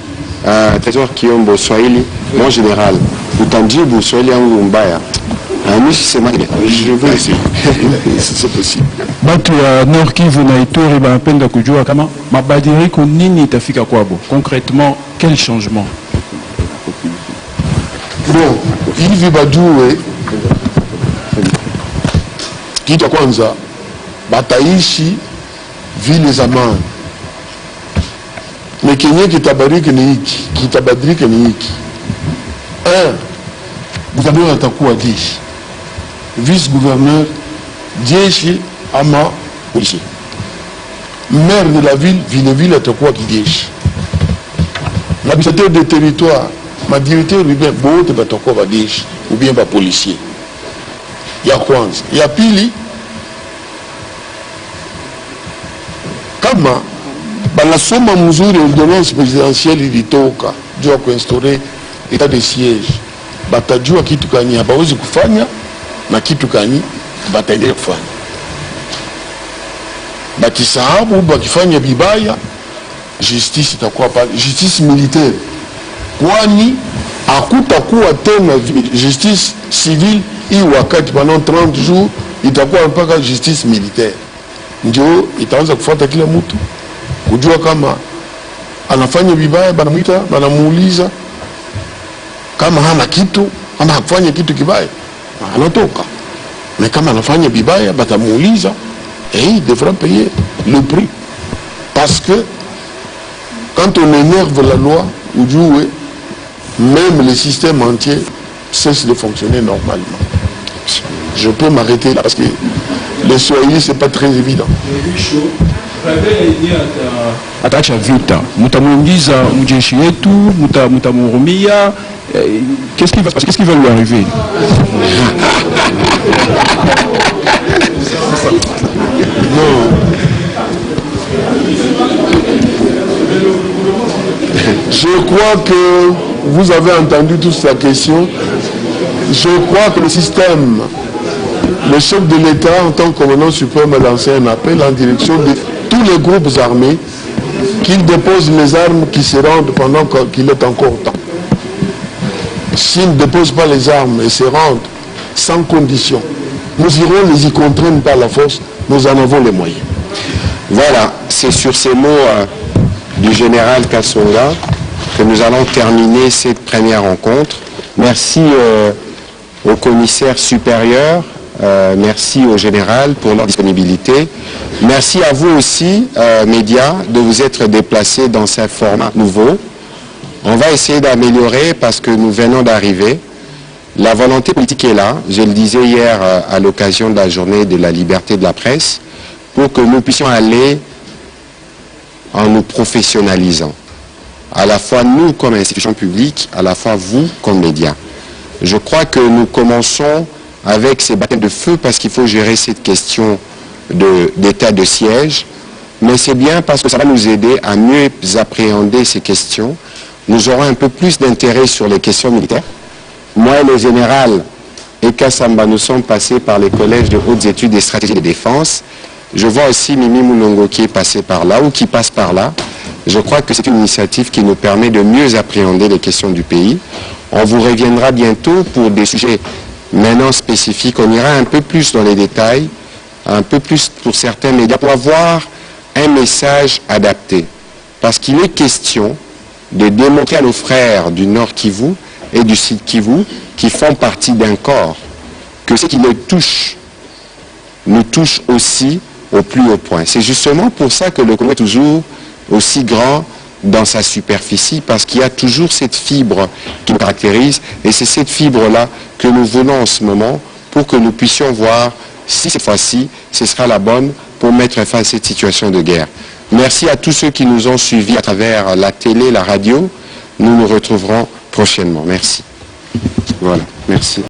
Trésor Kiombo Swahili, mon général, Utanjibu Swahili yangu mbaya. Je vais essayer. C'est possible. Batu ya Nord Kivu na Ituri banapenda kujua kama mabadiliko nini itafika kwabo. Concrètement, quel changement? Bon, hivi bajue kitu ya kwanza bataishi vile zamani. Na kenye kitabariki ni hiki, kitabadilika ni hiki. Gouverneur atakuwa jeshi, vice gouverneur jeshi ama policier, maire de la ville vile atakuwa kijeshi, l'administrateur de territoire madirecteur urbain bote batakuwa bajeshi ou bien ba policier. Ya kwanza. Ya pili, kama banasoma mzuri ordonnance présidentielle ilitoka juu ya kuinstaurer état de siège, batajua kitu kani hawezi kufanya na kitu kani bataendelea kufanya. Bakisahabu bakifanya vibaya, justice itakuwa pale, justice militaire, kwani hakutakuwa tena justice civile. Hii wakati pendant 30 jours itakuwa mpaka justice militaire, ndio itaanza kufuata kila mtu kujua kama anafanya vibaya, banamuita, banamuuliza. Kama hana kitu, ama hakufanya kitu kibaya, anatoka. Mais kama anafanya vibaya, batamuuliza et il devra payer le prix. Parce que quand on énerve la loi, même le système entier cesse de fonctionner normalement. Je peux m'arrêter là parce que le Swahili c'est pas très évident. Atacha vita, mutamuingiza mjeshi yetu, mutamurumia. Qu'est-ce qui va lui arriver? Non. Je crois que vous avez entendu toute sa question. Je crois que le système le chef de l'État, en tant que commandant suprême, a lancé un appel en direction de tous les groupes armés qu'ils déposent les armes, qui se rendent pendant qu'il est encore temps. S'ils ne déposent pas les armes et se rendent sans condition, nous irons les y contraindre par la force, nous en avons les moyens. Voilà, c'est sur ces mots du général Kassonga que nous allons terminer cette première rencontre. Merci au commissaire supérieur, merci au général pour leur disponibilité. Merci à vous aussi, médias, de vous être déplacés dans ce format nouveau. On va essayer d'améliorer parce que nous venons d'arriver. La volonté politique est là, je le disais hier à l'occasion de la journée de la liberté de la presse, pour que nous puissions aller en nous professionnalisant. À la fois nous comme institution publique, à la fois vous comme médias. Je crois que nous commençons avec ces baptêmes de feu parce qu'il faut gérer cette question d'état de siège, mais c'est bien parce que ça va nous aider à mieux appréhender ces questions. Nous aurons un peu plus d'intérêt sur les questions militaires. Moi et le général Eka Samba, nous sommes passés par les collèges de hautes études et stratégies de défense. Je vois aussi Mimi Mounongo qui est passé par là ou qui passe par là. Je crois que c'est une initiative qui nous permet de mieux appréhender les questions du pays. On vous reviendra bientôt pour des sujets maintenant spécifiques. On ira un peu plus dans les détails, un peu plus pour certains médias, pour avoir un message adapté. Parce qu'il est question de démontrer à nos frères du Nord Kivu et du Sud Kivu, qui font partie d'un corps, que ce qui nous touche aussi au plus haut point. C'est justement pour ça que le Congo est toujours aussi grand dans sa superficie, parce qu'il y a toujours cette fibre qui nous caractérise, et c'est cette fibre-là que nous voulons en ce moment pour que nous puissions voir si cette fois-ci, ce sera la bonne pour mettre fin à cette situation de guerre. Merci à tous ceux qui nous ont suivis à travers la télé, la radio. Nous nous retrouverons prochainement. Merci. Voilà, merci.